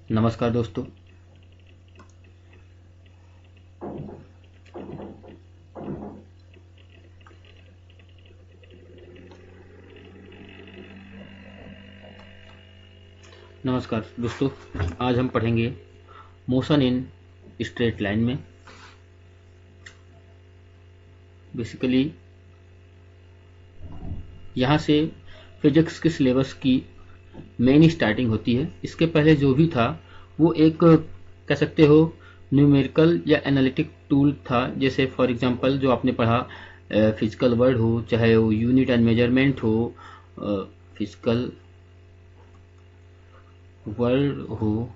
नमस्कार दोस्तों। आज हम पढ़ेंगे मोशन इन स्ट्रेट लाइन में। बेसिकली यहाँ से फिजिक्स के सिलेबस की मेन स्टार्टिंग होती है। इसके पहले जो भी था वो एक कह सकते हो न्यूमेरिकल या एनालिटिक टूल था। जैसे फॉर एग्जांपल जो आपने पढ़ा फिजिकल वर्ड हो, चाहे वो यूनिट एंड मेजरमेंट हो, फिजिकल वर्ड हो,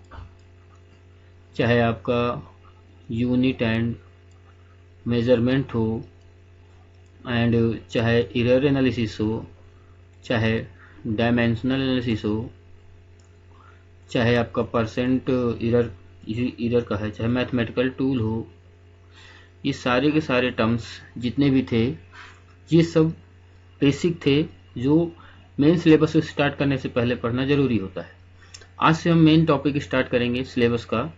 चाहे आपका यूनिट एंड मेजरमेंट हो, एंड चाहे एरर एनालिसिस हो, चाहे डायमेंशनल एनालिसिस हो, चाहे आपका परसेंट एरर का है, चाहे मैथमेटिकल टूल हो, ये सारे के सारे टर्म्स जितने भी थे ये सब बेसिक थे जो मेन सिलेबस को स्टार्ट करने से पहले पढ़ना जरूरी होता है। आज से हम मेन टॉपिक स्टार्ट करेंगे सिलेबस का,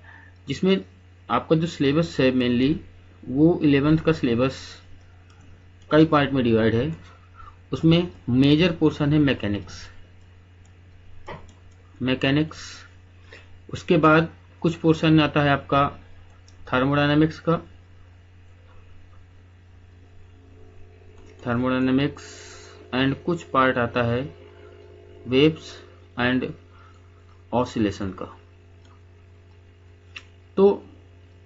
जिसमें आपका जो सिलेबस है मेनली वो 11th का सिलेबस कई पार्ट में डिवाइड है। उसमें मेजर पोर्शन है मैकेनिक्स। उसके बाद कुछ पोर्शन आता है आपका थर्मोडायनेमिक्स एंड कुछ पार्ट आता है वेव्स एंड ऑसिलेशन का। तो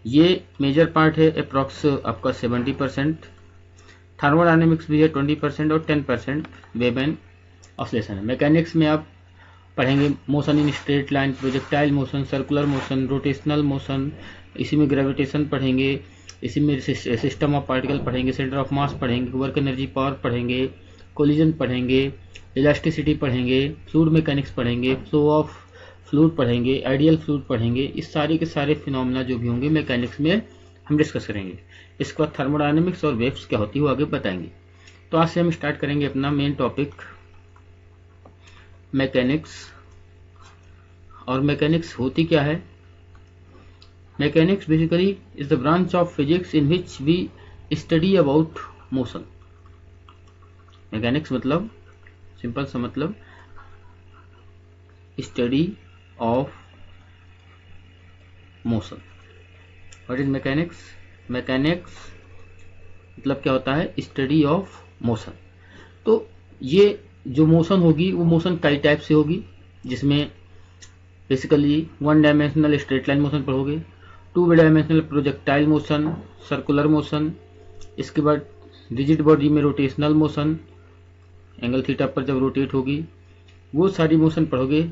ये मेजर पार्ट है अप्रॉक्स आपका 70%। थर्मोडायनेमिक्स भी है 20% और 10% वेव एंड ऑसिलेशन है। मैकेनिक्स में आप पढ़ेंगे motion in straight line, projectile motion, circular motion, rotational motion, इसी में ग्रेविटेशन पढ़ेंगे, इसी में सिस्टम ऑफ पार्टिकल पढ़ेंगे, सेंटर ऑफ मास पढ़ेंगे, वर्क एनर्जी पावर पढ़ेंगे, कोलिजन पढ़ेंगे, इलास्टिसिटी पढ़ेंगे, फ्लूइड मैकेनिक्स पढ़ेंगे, फ्लो ऑफ फ्लूइड पढ़ेंगे, आइडियल फ्लूइड पढ़ेंगे। इस सारे के सारे फिनोमेना जो भी होंगे मैकेनिक्स में हम डिस्कस करेंगे। इसके बाद थर्मोडायनेमिक्स और वेव्स क्या होती है वो आगे बताएंगे। तो आज से हम स्टार्ट करेंगे अपना मेन टॉपिक मैकेनिक्स। और मैकेनिक्स होती क्या है? Mechanics basically is the branch of physics in which we study about motion. Mechanics मतलब सिंपल सा मतलब study of motion. What is mechanics? Mechanics मतलब क्या होता है? Study of motion. तो ये जो मोशन होगी वो मोशन कई टाइप से होगी, जिसमें basically 1 dimensional straight line motion पढ़ोगे, 2 dimensional projectile motion, circular motion, इसके बाद रिजिड बॉडी में रोटेशनल मोशन, एंगल थीटा पर जब रोटेट होगी वो सारी मोशन पढ़ोगे।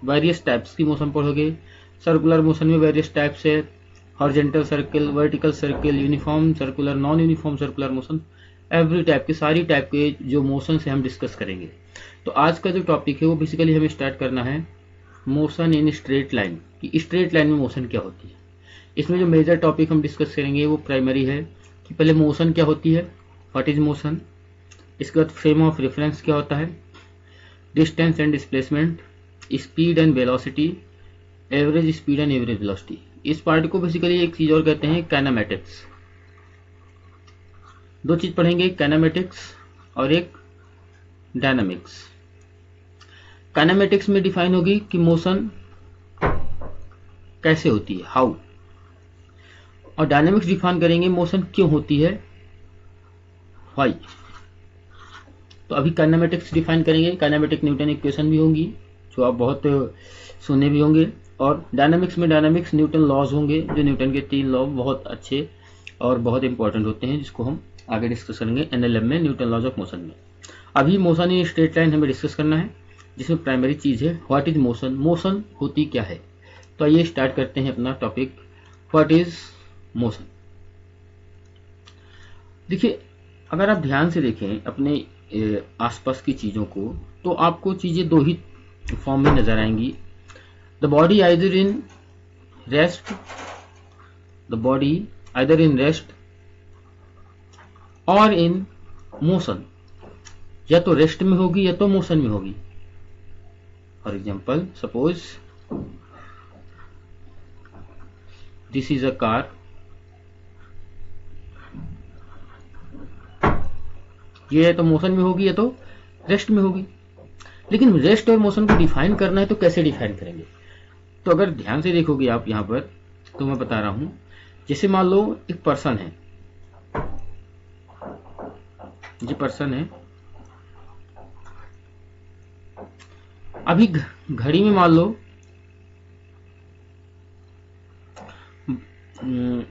वेरियस टाइप्स की मोशन पढ़ोगे। सर्कुलर मोशन में वेरियस टाइप्स है, horizontal circle, vertical circle, uniform circular, non uniform circular motion, every type के सारी टाइप के जो मोशन से हम डिस्कस करेंगे। तो आज का जो टॉपिक है वो बेसिकली हमें स्टार्ट करना है मोशन इन स्ट्रेट लाइन, कि स्ट्रेट लाइन में मोशन क्या होती है। इसमें जो मेजर टॉपिक हम डिस्कस करेंगे वो प्राइमरी है कि पहले मोशन क्या होती है, व्हाट इज मोशन। इसके बाद फ्रेम ऑफ रेफरेंस क्या होता है, distance and displacement, speed and velocity, average speed and average velocity. इस पार्ट को बेसिकली एक चीज और कहते हैं काइनेमेटिक्स। दो चीज पढ़ेंगे, काइनेमेटिक्स और एक डायनामिक्स। काइनेमेटिक्स में डिफाइन होगी कि मोशन कैसे होती है, हाउ। और डायनामिक्स डिफाइन करेंगे मोशन क्यों होती है, व्हाई। तो अभी काइनेमेटिक्स डिफाइन करेंगे। काइनेमेटिक न्यूटन इक्वेशन भी होंगी जो आप बहुत सुने भी होंगे। और डायनामिक्स में डायनामिक्स न्यूटन लॉज होंगे, जो न्यूटन के 3 लॉ बहुत अच्छे और बहुत इंपॉर्टेंट होते हैं, जिसको हम आगे डिस्कस करेंगे एनएलएम में, न्यूटन लॉज ऑफ मोशन में। अभी मोशन इन स्ट्रेट लाइन हमें डिस्कस करना है, जिसमें प्राइमरी चीज है व्हाट इज मोशन। मोशन होती क्या है? तो आइए स्टार्ट करते हैं अपना टॉपिक, व्हाट इज मोशन। देखिए, अगर आप ध्यान से देखें अपने आसपास की चीजों को, तो आपको चीजें दो ही फॉर्म में नजर आएंगी। The body either in rest, और इन मोशन। या तो रेस्ट में होगी या तो मोशन में होगी। For example suppose this is a car, ये है तो मोशन में होगी, ये तो रेस्ट में होगी। लेकिन रेस्ट और मोशन को डिफाइन करना है तो कैसे डिफाइन करेंगे? तो अगर ध्यान से देखोगे आप यहां पर, तो मैं बता रहा हूं, जैसे मान लो एक पर्सन है, ये पर्सन है, अभी घड़ी में मान लो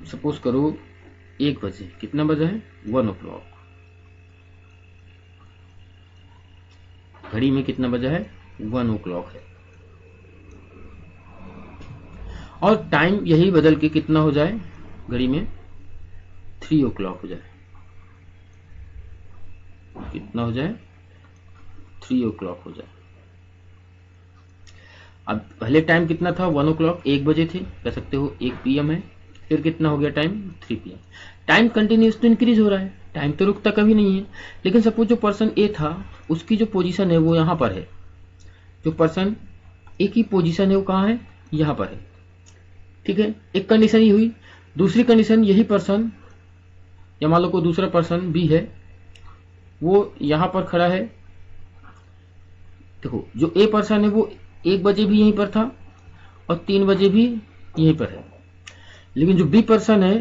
सपोज करो 1 बजे, कितना बजा है? 1 o'clock। घड़ी में कितना बजा है? 1 o'clock है। और टाइम यही बदल के कितना हो जाए घड़ी में? 3 o'clock हो जाए। कितना हो जाए? 3 o'clock हो जाए। अब पहले टाइम कितना था? 1 o'clock, 1 बजे थे, कह सकते हो 1 PM है। फिर कितना हो गया टाइम? 3 PM। टाइम कंटिन्यूस तो इंक्रीज हो रहा है, टाइम तो रुकता कभी नहीं है। लेकिन सपोज जो पर्सन ए था, उसकी जो पोजीशन है वो यहाँ पर है। जो पर्सन ए की पोजीशन है वो कहाँ है? यहाँ पर है। ठीक है, एक कंडीशन ही हुई। दूसरी कंडीशन, यही पर्सन या मान लो कोई दूसरा पर्सन बी है, वो यहाँ पर खड़ा है। देखो, जो ए पर्सन है वो 1 बजे भी यहीं पर था और 3 बजे भी यहीं पर है। लेकिन जो बी पर्सन है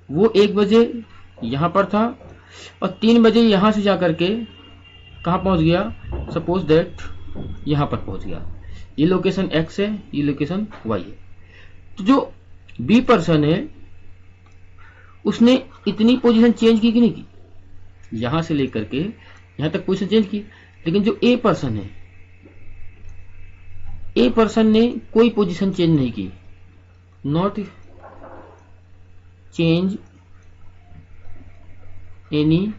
वो 1 बजे यहां पर था और 3 बजे यहां से जाकर के कहां पहुंच गया? सपोज दैट यहां पर पहुंच गया। ये लोकेशन एक्स है, ये लोकेशन वाई है। तो जो बी पर्सन है उसने इतनी पोजीशन चेंज की कि नहीं की? यहां से लेकर के यहां तक पोजीशन चेंज की। लेकिन जो ए पर्सन है, ए पर्सन ने कोई पोजीशन चेंज नहीं की, not change any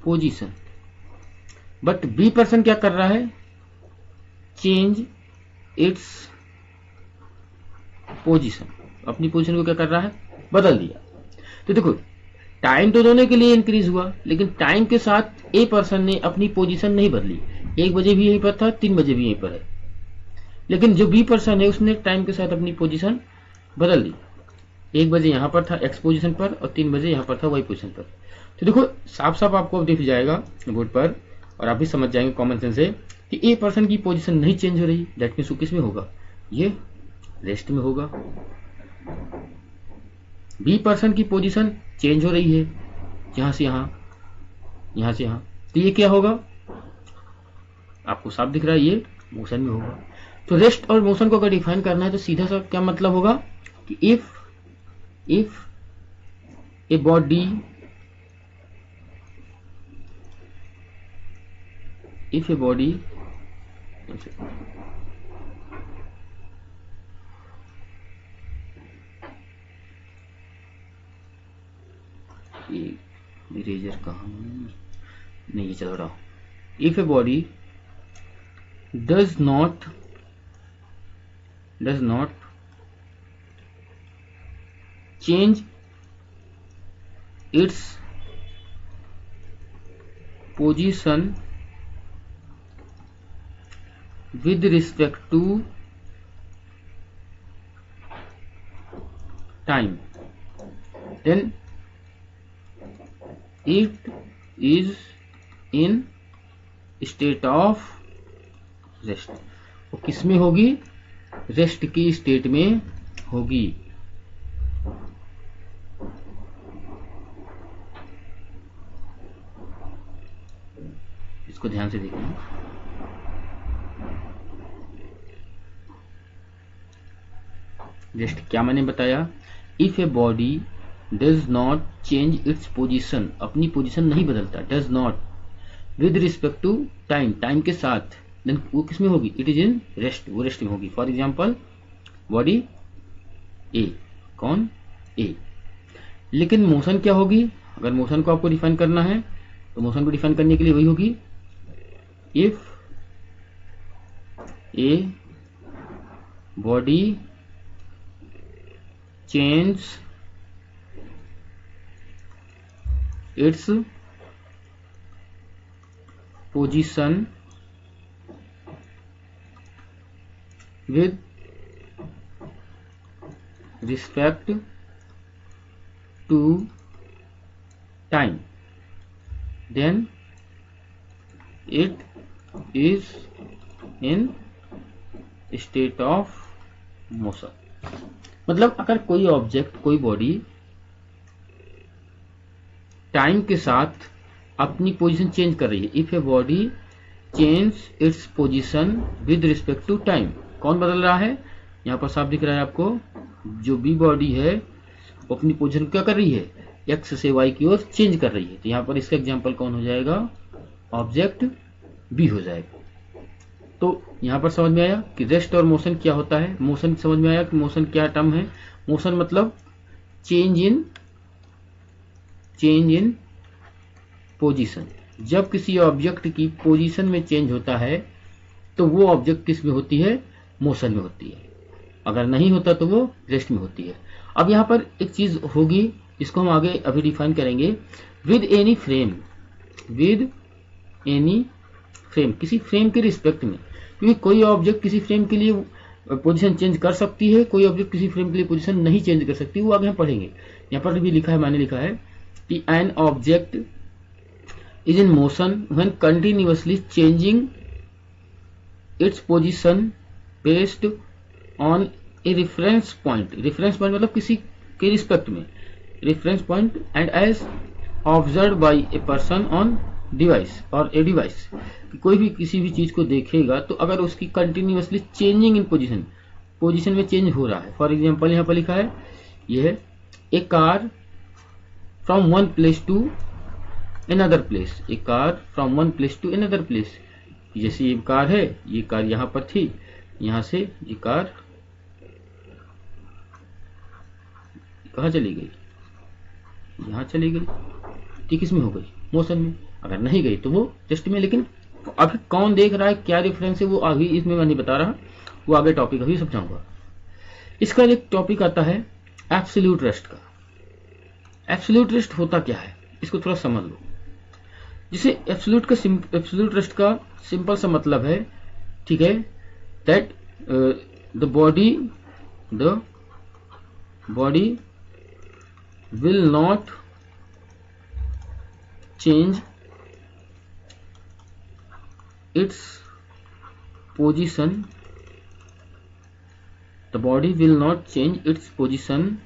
position. But B person क्या कर रहा है? चेंज इट्स पोजीशन, अपनी पोजीशन को क्या कर रहा है? बदल दिया। तो देखो, टाइम तो दोनों के लिए इंक्रीज हुआ, लेकिन टाइम के साथ ए पर्सन ने अपनी पोजीशन नहीं बदली। 1 बजे भी यहीं पर था, 3 बजे भी यहीं पर है। लेकिन जो बी पर्सन है उसने टाइम के साथ अपनी पोजीशन बदल दी। 1 बजे यहां पर था एक्स पोजीशन पर और 3 बजे यहां पर था वाई पोजीशन पर। तो देखो, साफ साफ आपको दिख जाएगा बोर्ड पर और आप भी समझ जाएंगे कॉमन सेंस से कि ए पर्सन की पोजीशन नहीं चेंज हो रही। दैट मीन्स वो किस में होगा? ये रेस्ट में होगा। बी पर्सन की पोजीशन चेंज हो रही है, यहां से यहां, यहां से यहां, तो ये क्या होगा? आपको साफ दिख रहा है, ये मोशन में होगा। तो रेस्ट और मोशन को अगर डिफाइन करना है तो सीधा सा क्या मतलब होगा कि इफ ए बॉडी इरेजर कहाँ नहीं चल रहा। If a body does not change its position with respect to time, then it is in state of rest। वो किस में होगी? रेस्ट की स्टेट में होगी। इसको ध्यान से देखना। रेस्ट क्या मैंने बताया? If a body does not change its position, अपनी पोजीशन नहीं बदलता, does not with respect to time, time के साथ, देन वो किस में होगी? इट इज इन रेस्ट, वो रेस्ट में होगी। फॉर एग्जाम्पल बॉडी ए, कौन? ए। लेकिन मोशन क्या होगी? अगर मोशन को आपको डिफाइन करना है तो मोशन को डिफाइन करने के लिए वही होगी, if a body change its position with respect to time, then it is in state of motion। मतलब अगर कोई ऑब्जेक्ट, कोई बॉडी टाइम के साथ अपनी पोजीशन चेंज कर रही है, if a body change its position with respect to time, कौन बदल रहा है? यहाँ पर साफ दिख रहा है आपको, जो बी बॉडी है वो अपनी पोजीशन क्या कर रही है, एक्स से वाई की ओर चेंज कर रही है। तो यहाँ पर इसका एग्जांपल कौन हो जाएगा? ऑब्जेक्ट बी हो जाएगा। तो यहाँ पर समझ में आया कि रेस्ट और मोशन क्या होता है। मोशन समझ में आया कि मोशन क्या टर्म है। मोशन मतलब चेंज इन पोजीशन। जब किसी ऑब्जेक्ट की पोजीशन में चेंज होता है तो वो ऑब्जेक्ट किस में होती है? मोशन में होती है। अगर नहीं होता तो वो रेस्ट में होती है। अब यहाँ पर एक चीज होगी, इसको हम आगे अभी डिफाइन करेंगे। विद एनी फ्रेम, किसी फ्रेम के रिस्पेक्ट में, क्योंकि कोई ऑब्जेक्ट किसी फ्रेम के लिए पोजीशन चेंज कर सकती है, कोई ऑब्जेक्ट किसी फ्रेम के लिए पोजीशन नहीं चेंज कर सकती, वो आगे हम पढ़ेंगे। यहाँ पर भी लिखा है, मैंने लिखा है कि an object is in motion when continuously changing its position based on a reference point। reference point मतलब किसी के रिस्पेक्ट में, reference point and as observed by a person on device और a device। कोई भी किसी भी चीज को देखेगा तो अगर उसकी कंटिन्यूअसली चेंजिंग इन पोजीशन में चेंज हो रहा है। फॉर एग्जाम्पल यहाँ पर लिखा है, ये है A car from one place to another place, a car from one place to another place। जैसे ये कार है, ये कार यहाँ पर थी, यहाँ से ये कार कहाँ चली गई? यहाँ चली गई। ठीक, इसमें हो गई मोशन में। अगर नहीं गई तो वो जस्ट में। लेकिन अभी कौन देख रहा है, क्या रेफरेंस है, वो अभी इसमें मैं नहीं बता रहा, वो आगे टॉपिक अभी समझाऊंगा। इसका एक टॉपिक आता है एब्सोल्यूट रेस्ट का। एब्सोल्यूट रेस्ट होता क्या है, इसको थोड़ा समझ लो। जिसे एब्सोल्यूट रेस्ट का सिंपल सा मतलब है, ठीक है, that the body will not change its position, the body will not change its position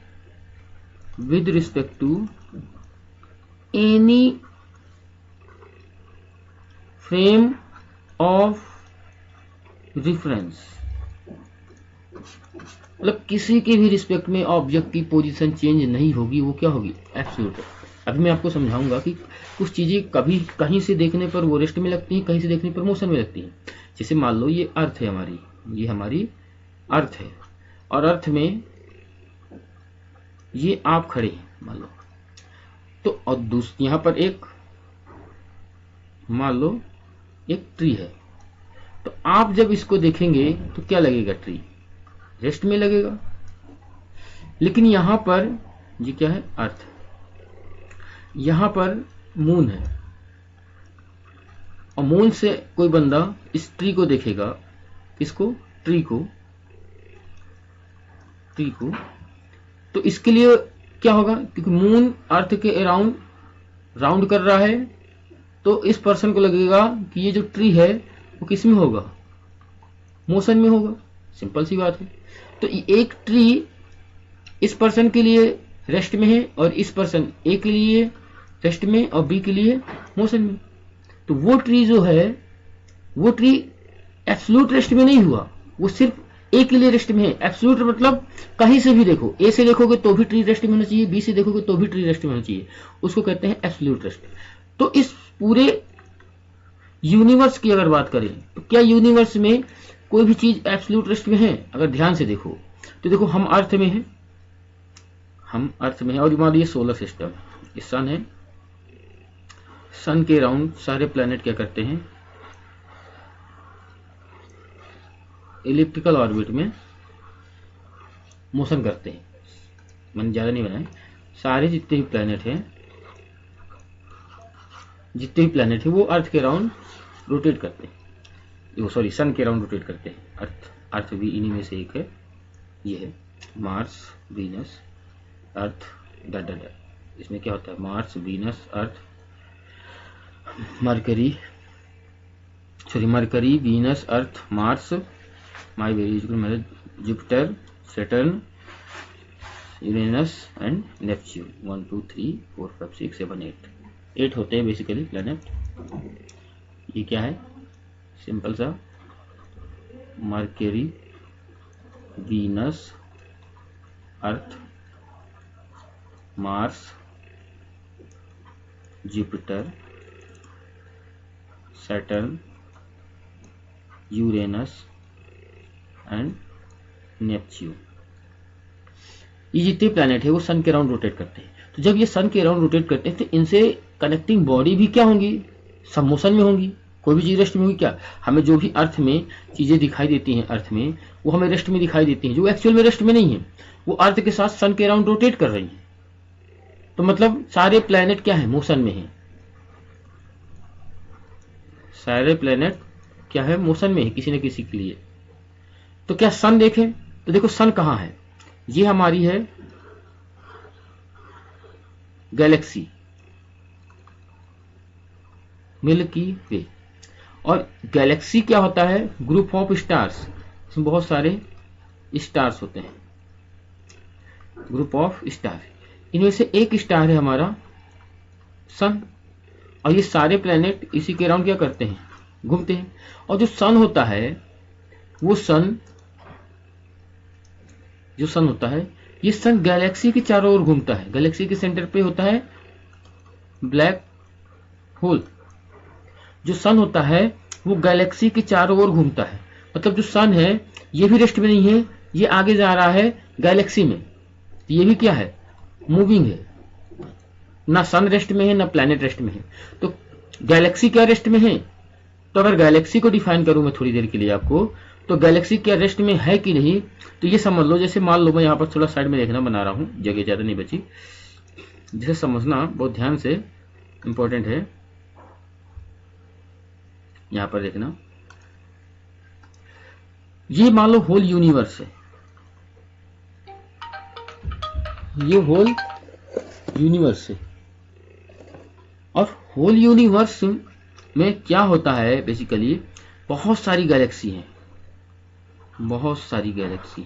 with respect to any frame of reference. मतलब किसी के भी रिस्पेक्ट में ऑब्जेक्ट की पोजीशन चेंज नहीं होगी, वो क्या होगी? एब्सोल्यूट। अभी मैं आपको समझाऊंगा कि कुछ चीजें कभी कहीं से देखने पर वो रेस्ट में लगती हैं, कहीं से देखने पर मोशन में लगती हैं। जैसे मान लो ये अर्थ है हमारी, ये हमारी अर्थ है, और अर्थ में ये आप खड़े हैं मान लो, तो और यहाँ पर एक मान लो एक ट्री है, तो आप जब इसको देखेंगे तो क्या लगेगा? ट्री रेस्ट में लगेगा। लेकिन यहां पर ये क्या है? अर्थ। यहां पर मून है, और मून से कोई बंदा इस ट्री को देखेगा, किसको? ट्री को। तो इसके लिए क्या होगा? क्योंकि मून अर्थ के अराउंड राउंड कर रहा है, तो इस पर्सन को लगेगा कि ये जो ट्री है वो किस में होगा? मोशन में होगा। सिंपल सी बात है। तो एक ट्री इस पर्सन के लिए रेस्ट में है, और इस पर्सन ए के लिए रेस्ट में और बी के लिए मोशन में। तो वो ट्री जो है, वो ट्री एब्सोल्यूट रेस्ट में नहीं हुआ, वो सिर्फ ए के लिए रेस्ट में है। एब्सोल्यूट मतलब कहीं से भी देखो, ए से देखोगे तो भी ट्री रेस्ट में होना चाहिए, बी से देखोगे तो भी ट्री रेस्ट में होना चाहिए, उसको कहते हैं एब्सोल्यूट रेस्ट। तो इस पूरे यूनिवर्स की अगर बात करें तो क्या यूनिवर्स में कोई भी चीज एब्सोल्यूट रेस्ट में है? अगर ध्यान से देखो तो देखो, हम अर्थ में हैं, और मान लीजिए सोलर सिस्टम, ये सन है, सन के अराउंड सारे प्लैनेट क्या करते हैं? इलिप्टिकल ऑर्बिट में मोशन करते हैं। मैंने ज्यादा नहीं बनाए, सारे जितने भी प्लैनेट हैं वो अर्थ के अराउंड रोटेट करते हैं, सॉरी सन के अराउंड रोटेट करते हैं। अर्थ भी इन्हीं में से एक है, ये है। मार्स, वीनस, अर्थ, इसमें क्या होता है, Mars, Venus, earth, mercury, Venus, earth, Mars, my very Jupiter, Saturn, Uranus and Neptune. 1 2 3 4 5 6 7 8 होते हैं बेसिकली प्लैनेट। ये क्या है, सिंपल सा, mercury, Venus, earth, Mars, Jupiter, Saturn, Uranus and Neptune. ये जितने प्लैनेट है वो सन के अराउंड रोटेट करते हैं। तो जब ये सन के अराउंड रोटेट करते हैं तो इनसे कनेक्टिंग बॉडी भी क्या होंगी, सब मोशन में होंगी। कोई भी चीज रेस्ट में होगी क्या, हमें जो भी अर्थ में चीजें दिखाई देती हैं अर्थ में, वो हमें रेस्ट में दिखाई देती हैं, जो एक्चुअल में रेस्ट में नहीं है, वो अर्थ के साथ सन के अराउंड रोटेट कर रही है। तो मतलब सारे प्लैनेट क्या है, मोशन में है। सारे प्लैनेट क्या है, मोशन में है किसी न किसी के लिए। तो क्या सन देखें, तो देखो सन कहाँ है, ये हमारी है गैलेक्सी मिल्की वे। और गैलेक्सी क्या होता है, ग्रुप ऑफ स्टार्स, इसमें बहुत सारे स्टार्स होते हैं, ग्रुप ऑफ स्टार। इनमें से एक स्टार है हमारा सन, और ये सारे प्लैनेट इसी के अराउंड क्या करते हैं, घूमते हैं। और जो सन होता है, वो सन, जो सन होता है, ये सन गैलेक्सी के चारों ओर घूमता है। गैलेक्सी के सेंटर पे होता है ब्लैक होल। जो सन होता है वो गैलेक्सी के चारों ओर घूमता है। मतलब जो सन है ये भी रेस्ट में नहीं है, ये आगे जा रहा है गैलेक्सी में, ये भी क्या है, मूविंग है। ना सन रेस्ट में है ना प्लैनेट रेस्ट में है। तो गैलेक्सी क्या रेस्ट में है, तो अगर गैलेक्सी को डिफाइन करूं मैं थोड़ी देर के लिए आपको, तो गैलेक्सी क्या रेस्ट में है कि नहीं, तो ये समझ लो, जैसे मान लो मैं यहाँ पर थोड़ा साइड में देखना बना रहा हूँ, जगह ज्यादा नहीं बची, जिसे समझना बहुत ध्यान से इंपॉर्टेंट है। यहां पर देखना, ये मान लो होल यूनिवर्स है, ये होल यूनिवर्स है। और होल यूनिवर्स में क्या होता है, बेसिकली बहुत सारी गैलेक्सी हैं, बहुत सारी गैलेक्सी।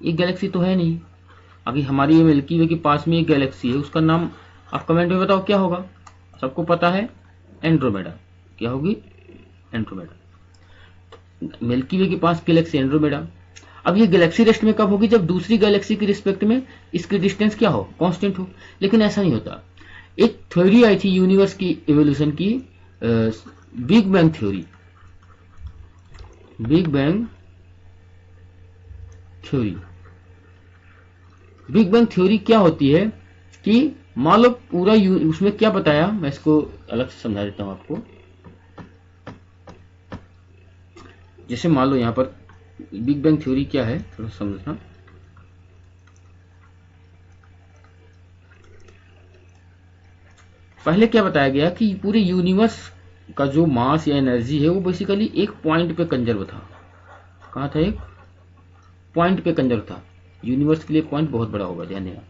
एक गैलेक्सी तो है नहीं, अभी हमारी ये मिल्की वे के पास में एक गैलेक्सी है, उसका नाम आप कमेंट में बताओ क्या होगा, सबको पता है, एंड्रोमेडा। क्या होगी, एंड्रोमेडा। मिल्की वे के पास गैलेक्सी एंड्रोमेडा। अब ये गैलेक्सी रेस्ट में कब होगी, जब दूसरी गैलेक्सी के रिस्पेक्ट में इसकी डिस्टेंस क्या हो, कांस्टेंट हो। लेकिन ऐसा नहीं होता। एक थ्योरी आई थी यूनिवर्स की इवोल्यूशन की, big bang theory. Big bang theory, big bang theory क्या होती है कि मान लो पूरा उसमें क्या बताया, मैं इसको अलग से समझा देता हूं आपको। जैसे मान लो यहां पर बिग बैंग थ्योरी क्या है, थोड़ा समझना। पहले क्या बताया गया कि पूरे यूनिवर्स का जो मास या एनर्जी है वो बेसिकली एक पॉइंट पे कंजर्व था। कहां था, एक पॉइंट पे कंजर्व था। यूनिवर्स के लिए पॉइंट बहुत बड़ा होगा, ध्यान देना।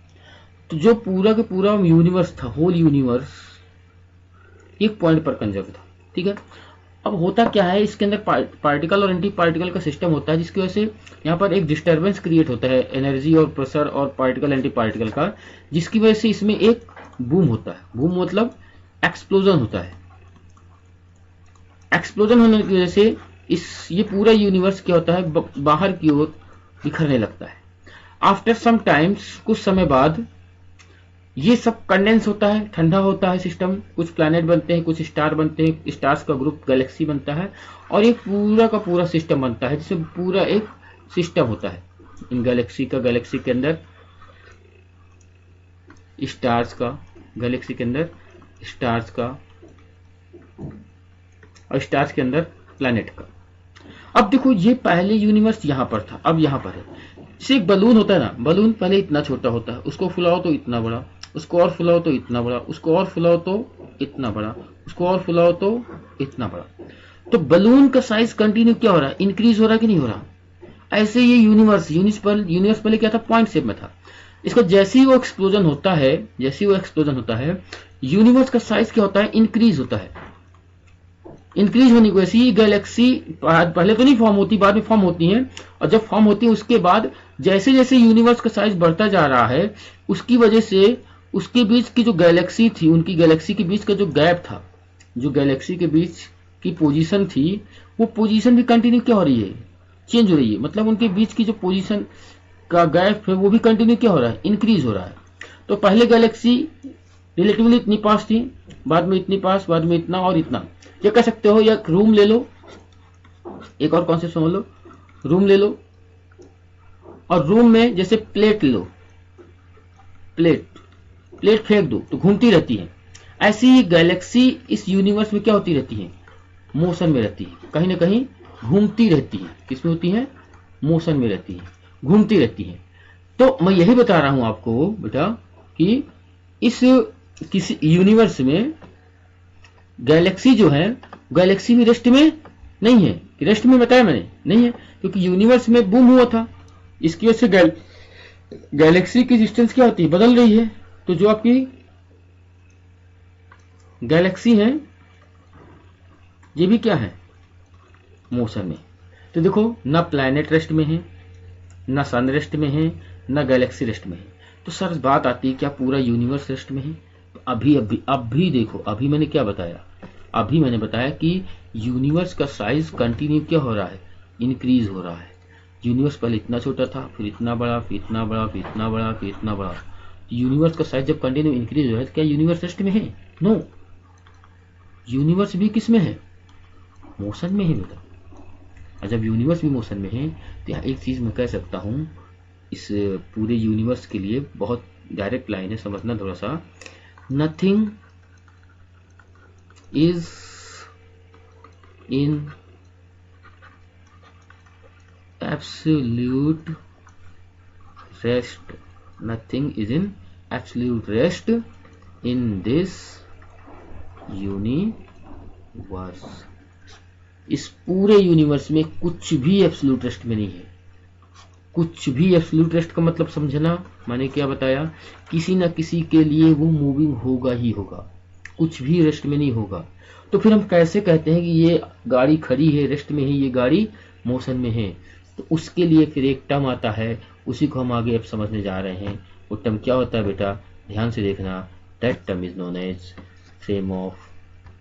तो जो पूरा के पूरा यूनिवर्स था, होल यूनिवर्स एक पॉइंट पर कंजर्व था, ठीक है। अब होता क्या है, इसके अंदर पार्टिकल और एंटी पार्टिकल का सिस्टम होता है, जिसकी वजह से यहाँ पर एक डिस्टर्बेंस क्रिएट होता है एनर्जी और प्रेशर और पार्टिकल एंटी पार्टिकल का, जिसकी वजह से इसमें एक बूम होता है। बूम मतलब एक्सप्लोजन होता है। एक्सप्लोजन होने की वजह से ये पूरा यूनिवर्स क्या होता है, बाहर की ओर बिखरने लगता है। आफ्टर सम टाइम्स, कुछ समय बाद ये सब कंडेंस होता है, ठंडा होता है सिस्टम, कुछ प्लैनेट बनते हैं, कुछ स्टार बनते हैं, स्टार्स का ग्रुप गैलेक्सी बनता है, और एक पूरा का पूरा सिस्टम बनता है, जिससे पूरा एक सिस्टम होता है इन गैलेक्सी का। गैलेक्सी के अंदर स्टार्स का, गैलेक्सी के अंदर स्टार्स का, और स्टार्स के अंदर प्लैनेट का। अब देखो, ये पहले यूनिवर्स यहां पर था, अब यहां पर है। जैसे एक बलून होता है ना, बलून पहले इतना छोटा होता है, उसको फुलाओ तो इतना बड़ा, उसको और फुलाओ तो इतना बड़ा, उसको और फुलाओ तो इतना बड़ा, उसको और फुलाओ तो इतना बड़ा। तो बलून का साइज कंटिन्यू क्या हो रहा है, इंक्रीज हो रहा है कि नहीं हो रहा। ऐसे ये यूनिवर्स पहले क्या था, पॉइंट शेप में था। इसका जैसे ही वो एक्सप्लोजन होता है यूनिवर्स का साइज क्या होता है, इंक्रीज होता है। इंक्रीज होने की वजह से गैलेक्सी पहले तो नहीं फॉर्म होती, बाद में फॉर्म होती हैं, और जब फॉर्म होती है उसके बाद जैसे जैसे यूनिवर्स का साइज बढ़ता जा रहा है उसकी वजह से उसके बीच की जो गैलेक्सी थी, उनकी गैलेक्सी के बीच का जो गैप था, जो गैलेक्सी के बीच की पोजीशन थी, वो पोजीशन भी कंटिन्यू क्या हो रही है, चेंज हो रही है। मतलब उनके बीच की जो पोजीशन का गैप है वो भी कंटिन्यू क्या हो रहा है, इंक्रीज हो रहा है। तो पहले गैलेक्सी रिलेटिवली इतनी पास थी, बाद में इतनी पास, बाद में इतना और इतना। क्या कह सकते हो, या रूम ले लो, एक और कॉन्सेप्ट समझ लो, रूम ले लो और रूम में जैसे प्लेट लो, प्लेट फेंक दो तो घूमती रहती है। ऐसी ही गैलेक्सी इस यूनिवर्स में क्या होती रहती है, मोशन में रहती है, कहीं ना कहीं घूमती रहती है। किसमें होती है, मोशन में रहती है, घूमती रहती है। तो मैं यही बता रहा हूं आपको बेटा कि इस किसी यूनिवर्स में गैलेक्सी जो है, गैलेक्सी भी रेस्ट में नहीं है। रेस्ट में बताया मैंने, नहीं है, क्योंकि यूनिवर्स में बूम हुआ था, इसकी वजह से गैलेक्सी की डिस्टेंस क्या होती है, बदल रही है। तो जो आपकी गैलेक्सी है ये भी क्या है, मोशन में। तो देखो ना प्लैनेट रेस्ट में है, ना सन रेस्ट में है, ना गैलेक्सी रेस्ट में है। तो सर बात आती है क्या पूरा यूनिवर्स रेस्ट में है? तो अभी देखो, अभी मैंने क्या बताया, अभी मैंने बताया कि यूनिवर्स का साइज कंटिन्यू क्या हो रहा है, इंक्रीज हो रहा है। यूनिवर्स पहले इतना छोटा था, फिर इतना बड़ा, फिर इतना बड़ा, फिर इतना बड़ा, फिर इतना बड़ा। यूनिवर्स का साइज जब कंटिन्यू इंक्रीज हो रहा है तो क्या यूनिवर्स रेस्ट में है? नो, यूनिवर्स भी किस में है, मोशन में है बेटा। और जब यूनिवर्स भी मोशन में है तो यहाँ एक चीज मैं कह सकता हूँ, इस पूरे यूनिवर्स के लिए बहुत डायरेक्ट लाइन है, समझना थोड़ा सा। Nothing is in absolute rest, nothing is in absolute rest in this universe. इस पूरे यूनिवर्स में कुछ भी एब्सोल्यूट रेस्ट में नहीं है। कुछ भी एब्सोल्यूट रेस्ट का मतलब समझना, मैंने क्या बताया, किसी ना किसी के लिए वो मूविंग होगा ही होगा, कुछ भी रेस्ट में नहीं होगा। तो फिर हम कैसे कहते हैं कि ये गाड़ी खड़ी है रेस्ट में है, ये गाड़ी मोशन में है? तो उसके लिए फिर एक टर्म आता है, उसी को हम आगे अब समझने जा रहे हैं। वो टर्म क्या होता है बेटा, ध्यान से देखना। That term is known as frame of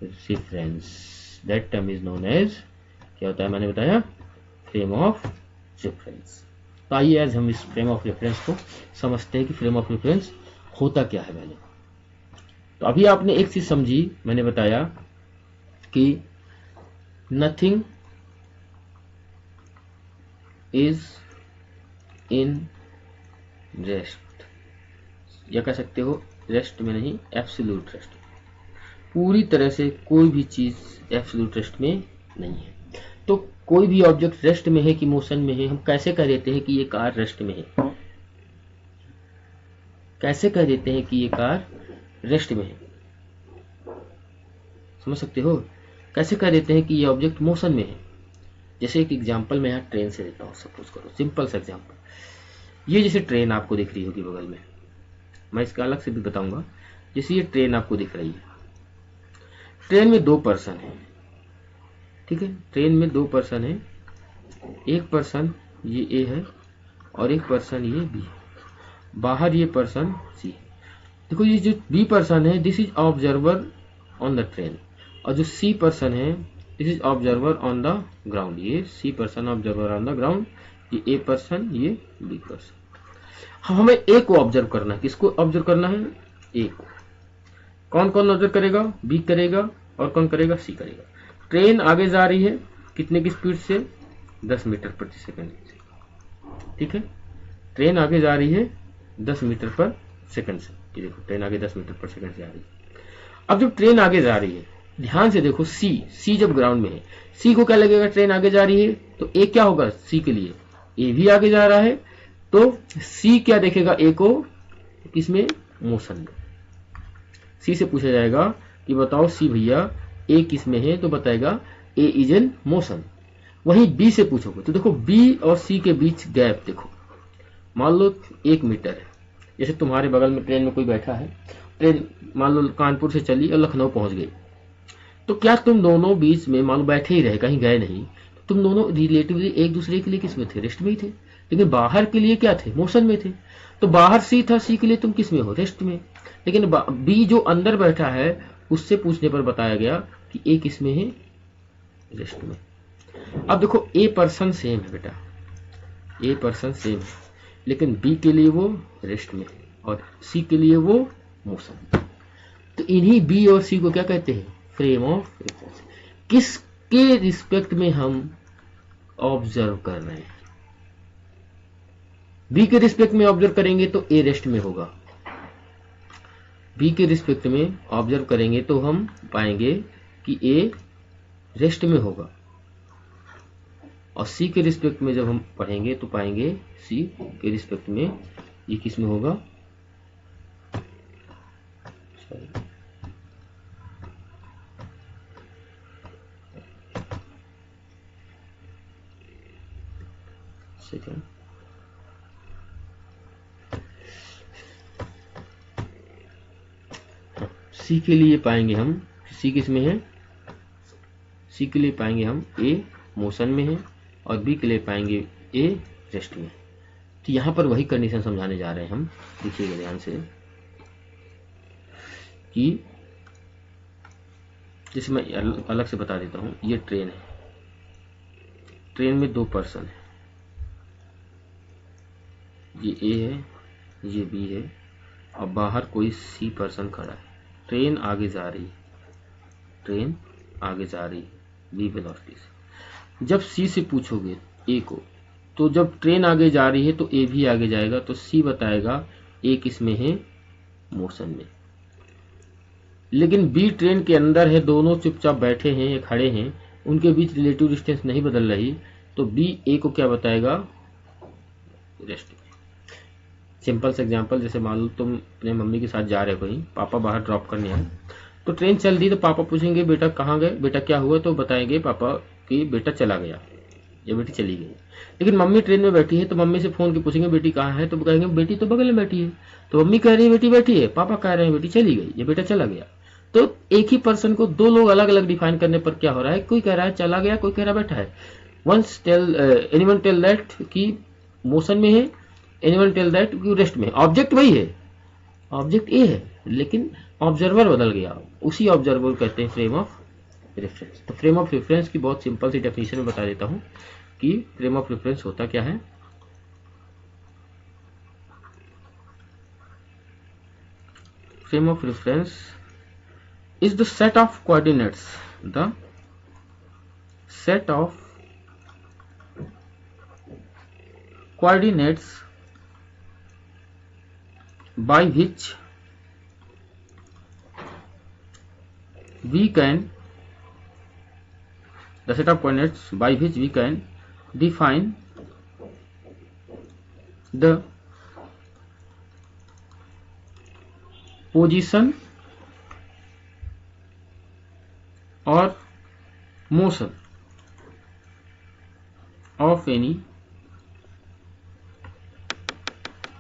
reference. That term is known as, क्या होता है मैंने बताया, फ्रेम ऑफ रेफरेंस। तो आइए आज हम इस फ्रेम ऑफ रेफरेंस को समझते हैं कि फ्रेम ऑफ रेफरेंस होता क्या है। मैंने तो अभी आपने एक चीज समझी, मैंने बताया कि नथिंग इज इन रेस्ट, या कह सकते हो रेस्ट में नहीं, एब्सोल्यूट रेस्ट। पूरी तरह से कोई भी चीज एब्सोल्यूट रेस्ट में नहीं है। तो कोई भी ऑब्जेक्ट रेस्ट में है कि मोशन में है, हम कैसे कह देते हैं कि ये कार रेस्ट में है? कैसे कह देते हैं कि ये कार रेस्ट में है? समझ सकते हो? कैसे कह देते हैं कि ये ऑब्जेक्ट मोशन में है? जैसे एक एग्जांपल मैं यहाँ ट्रेन से देता हूँ, सपोज करो, सिंपल सा एग्जांपल। ये जैसे ट्रेन आपको दिख रही होगी बगल में, मैं इसका अलग से भी बताऊंगा। जैसे ये ट्रेन आपको दिख रही है, ट्रेन में दो पर्सन है, ठीक है, ट्रेन में दो पर्सन है, एक पर्सन ये ए है और एक पर्सन ये बी है। बाहर ये पर्सन सी है। देखो ये जो बी पर्सन है, this is observer on the train, और जो सी पर्सन है, this is observer on the ground. ये C person observer on the ground, ये ए पर्सन, ये बी पर्सन। हमें ए को ऑब्जर्व करना है। किसको ऑब्जर्व करना है? ए को। कौन कौन ऑब्जर्व करेगा? बी करेगा, और कौन करेगा? सी करेगा। ट्रेन आगे जा रही है कितने की स्पीड से? 10 मीटर प्रति सेकंड से, ठीक है। ट्रेन आगे जा रही है 10 मीटर पर सेकंड से। ये देखो ट्रेन आगे 10 मीटर पर सेकंड से आ रही है। अब जब ट्रेन आगे जा रही है, ध्यान से देखो, सी जब ग्राउंड में है, सी को क्या लगेगा? ट्रेन आगे जा रही है तो ए क्या होगा सी के लिए? ए भी आगे जा रहा है, तो सी क्या देखेगा ए को? किसमें? मोशन में। सी से पूछा जाएगा कि बताओ सी भैया ए किस में है, तो बताएगा ए इज इन मोशन। वहीं बी से पूछोगे तो देखो बी और सी के बीच गैप देखो, मान लो 1 मीटर है। जैसे तुम्हारे बगल में ट्रेन में कोई बैठा है, ट्रेन मान लो कानपुर से चली और लखनऊ पहुंच गई, तो क्या तुम दोनों बीच में मान लो बैठे ही रहे, कहीं गए नहीं, तुम दोनों रिलेटिवली एक दूसरे के लिए किस में थे, रेस्ट में ही थे। लेकिन बाहर के लिए क्या थे, मोशन में थे। तो बाहर सी था, सी के लिए तुम किस में हो, रेस्ट में। लेकिन बी जो अंदर बैठा है उससे पूछने पर बताया गया कि ए किस में है, रेस्ट में। अब देखो ए पर्सन सेम है बेटा, ए पर्सन सेम है, लेकिन बी के लिए वो रेस्ट में और सी के लिए वो मोशन। तो इन्हीं बी और सी को क्या कहते हैं, फ्रेम ऑफ रेफरेंस। किसके रिस्पेक्ट में हम ऑब्जर्व कर रहे हैं, बी के रिस्पेक्ट में ऑब्जर्व करेंगे तो ए रेस्ट में होगा, बी के रिस्पेक्ट में ऑब्जर्व करेंगे तो हम पाएंगे कि ए रेस्ट में होगा, और सी के रिस्पेक्ट में जब हम पढ़ेंगे तो पाएंगे सी के रिस्पेक्ट में ये किस में होगा, सेकेंड सी के लिए पाएंगे हम, सी किस में है, सी के लिए पाएंगे हम ए मोशन में है और बी के लिए पाएंगे ए रेस्ट में। तो यहां पर वही कंडीशन समझाने जा रहे हैं हम, देखिएगा ध्यान से कि जैसे मैं अलग से बता देता हूं, ये ट्रेन है, ट्रेन में 2 पर्सन है, ये ए है, ये बी है, और बाहर कोई सी पर्सन खड़ा है। ट्रेन आगे जा रही है, ट्रेन आगे जा रही है बी वेलोसिटी से। जब सी से पूछोगे ए को, तो जब ट्रेन आगे जा रही है तो ए भी आगे जाएगा, तो सी बताएगा ए किस में है, मोशन में। लेकिन बी ट्रेन के अंदर है, दोनों चुपचाप बैठे हैं या खड़े हैं, उनके बीच रिलेटिव डिस्टेंस नहीं बदल रही, तो बी ए को क्या बताएगा, रेस्ट में। सिंपल से एग्जांपल, जैसे मान लो तुम अपने मम्मी के साथ जा रहे हो कहीं, पापा बाहर ड्रॉप करने आए, तो ट्रेन चल दी, तो पापा पूछेंगे बेटा कहाँ गए, बेटा क्या हुआ, तो बताएंगे पापा कि बेटा चला गया या बेटी चली गई। लेकिन मम्मी ट्रेन में बैठी है, तो मम्मी से फोन के पूछेंगे बेटी कहाँ है, तो कहेंगे बेटी तो बगल में बैठी है। तो मम्मी कह रही है बेटी बैठी है, पापा कह रहे हैं बेटी चली गई या बेटा चला गया। तो एक ही पर्सन को 2 लोग अलग अलग डिफाइन करने पर क्या हो रहा है, कोई कह रहा है चला गया, कोई कह रहा है बैठा है। Once tell anyone tell that कि मोशन में है, एनीवन टेल दैट कि रेस्ट में। ऑब्जेक्ट वही है, ऑब्जेक्ट ए है, लेकिन ऑब्जर्वर बदल गया, उसी ऑब्जर्वर कहते हैं फ्रेम ऑफ रेफरेंस। तो फ्रेम ऑफ रेफरेंस की बहुत सिंपल सी डेफिनेशन में बता देता हूं कि फ्रेम ऑफ रेफरेंस होता क्या है। Frame of reference is the set of coordinates, the set of coordinates by which we can, the set of coordinates by which we can define the position और motion of any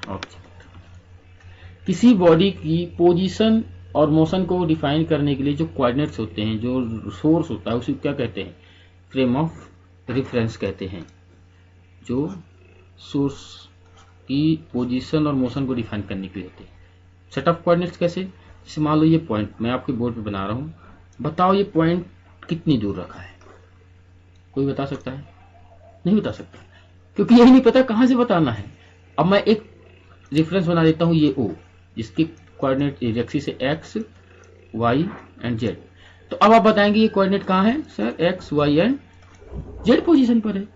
object. किसी body की position और motion को define करने के लिए जो coordinates होते हैं, जो सोर्स होता है, उसे क्या कहते हैं, फ्रेम ऑफ रेफरेंस कहते हैं। जो सोर्स की पोजीशन और मोशन को डिफाइन करने के लिए होते हैं। सेट ऑफ कोऑर्डिनेट्स कैसे, जैसे मान लो ये पॉइंट मैं आपके बोर्ड पे बना रहा हूं, बताओ ये पॉइंट कितनी दूर रखा है, कोई बता सकता है, नहीं बता सकता, क्योंकि यही नहीं पता कहां से बताना है। अब मैं एक रेफरेंस बना देता हूं, ये ओ, जिसकी कोऑर्डिनेट एक्सिस है एक्स वाई एंड जेड। तो अब आप बताएंगे ये कोऑर्डिनेट कहां है, sir X Y and Z position पर है,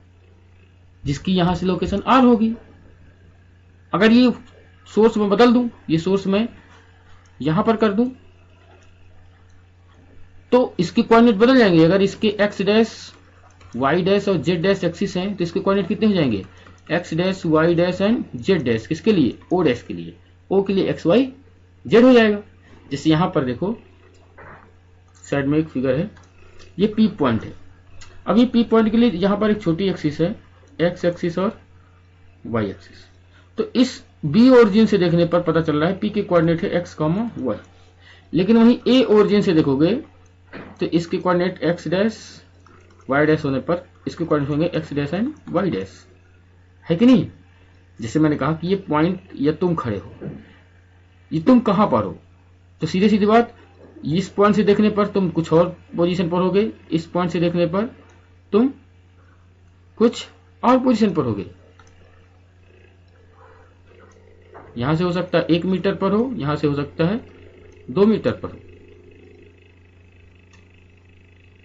जिसकी यहां से लोकेशन आर होगी। अगर ये सोर्स में बदल दूं, ये सोर्स में यहां पर कर दूं, तो इसके कोऑर्डिनेट बदल जाएंगे। अगर इसके एक्स डैश वाई डैश और जेड डैश एक्सिस हैं, तो इसके कोऑर्डिनेट कितने हो जाएंगे, X dash Y dash and Z dash. किसके लिए, ओ डैश के लिए, ओ के लिए एक्स वाई जेड हो जाएगा। जैसे यहां पर देखो साइड में एक फिगर है, ये पी पॉइंट है। अभी पी पॉइंट के लिए यहाँ पर एक छोटी एक्सिस है, एक्स एक्सिस और वाई एक्सिस। तो इस बी ओरिजिन से देखने पर पता चल रहा है पी के कोऑर्डिनेट है एक्स कॉमा वाई, लेकिन वहीं ए ओरिजिन से देखोगे तो इसके coordinate X dash Y dash होने पर इसके कोऑर्डिनेट होंगे X dash and Y dash, है कि नहीं। जैसे मैंने कहा कि ये पॉइंट या तुम खड़े हो, ये तुम कहां पर हो, तो सीधे सीधी बात, इस पॉइंट से देखने पर तुम कुछ और पोजीशन पर होगे, इस पॉइंट से देखने पर तुम कुछ और पोजीशन पर होगे। यहां से हो सकता है 1 मीटर पर हो, यहां से हो सकता है 2 मीटर पर हो।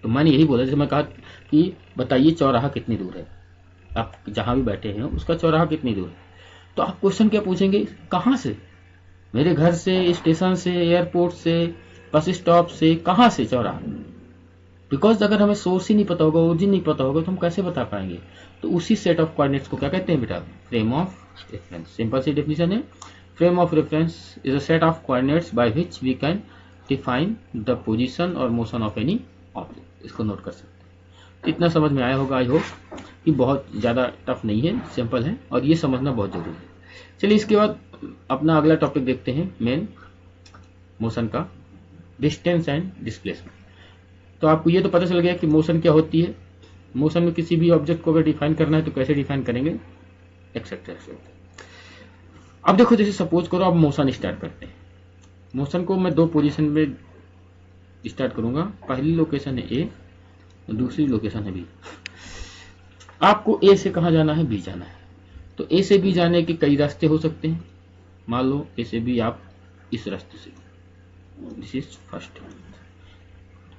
तो मैंने यही बोला, जैसे मैं कहा कि बताइए चौराहा कितनी दूर है, आप जहां भी बैठे हैं उसका चौराहा कितनी दूर है, तो आप क्वेश्चन क्या पूछेंगे, कहां से, मेरे घर से, स्टेशन से, एयरपोर्ट से, बस स्टॉप से, कहां से चौराहा। बिकॉज अगर हमें सोर्स ही नहीं पता होगा, ओरिजिन नहीं पता होगा, तो हम कैसे बता पाएंगे। तो उसी सेट ऑफ कोऑर्डिनेट्स को क्या कहते हैं बेटा, फ्रेम ऑफ रेफरेंस। सिंपल सी डेफिनेशन है, frame of reference is a set of coordinates by which we can define the position और मोशन ऑफ एनी ऑब्जेक्ट। इसको नोट कर सकते हैं। इतना समझ में आया होगा, आई होप कि बहुत ज़्यादा टफ नहीं है, सिंपल है और ये समझना बहुत जरूरी है। चलिए इसके बाद अपना अगला टॉपिक देखते हैं, मेन मोशन का, डिस्टेंस एंड डिस्प्लेसमेंट। तो आपको ये तो पता चल गया कि मोशन क्या होती है। मोशन में किसी भी ऑब्जेक्ट को अगर डिफाइन करना है तो कैसे डिफाइन करेंगे, एक्सेट्रा एक्सेट्रा। अब देखो, जैसे सपोज करो आप मोशन स्टार्ट करते हैं। मोशन को मैं 2 पोजीशन में स्टार्ट करूंगा। पहली लोकेशन है ए, दूसरी लोकेशन है बी। आपको ए से कहां जाना है, बी जाना है। तो ए से बी जाने के कई रास्ते हो सकते हैं। मान लो ए से बी आप इस रास्ते से, दिस इज फर्स्ट,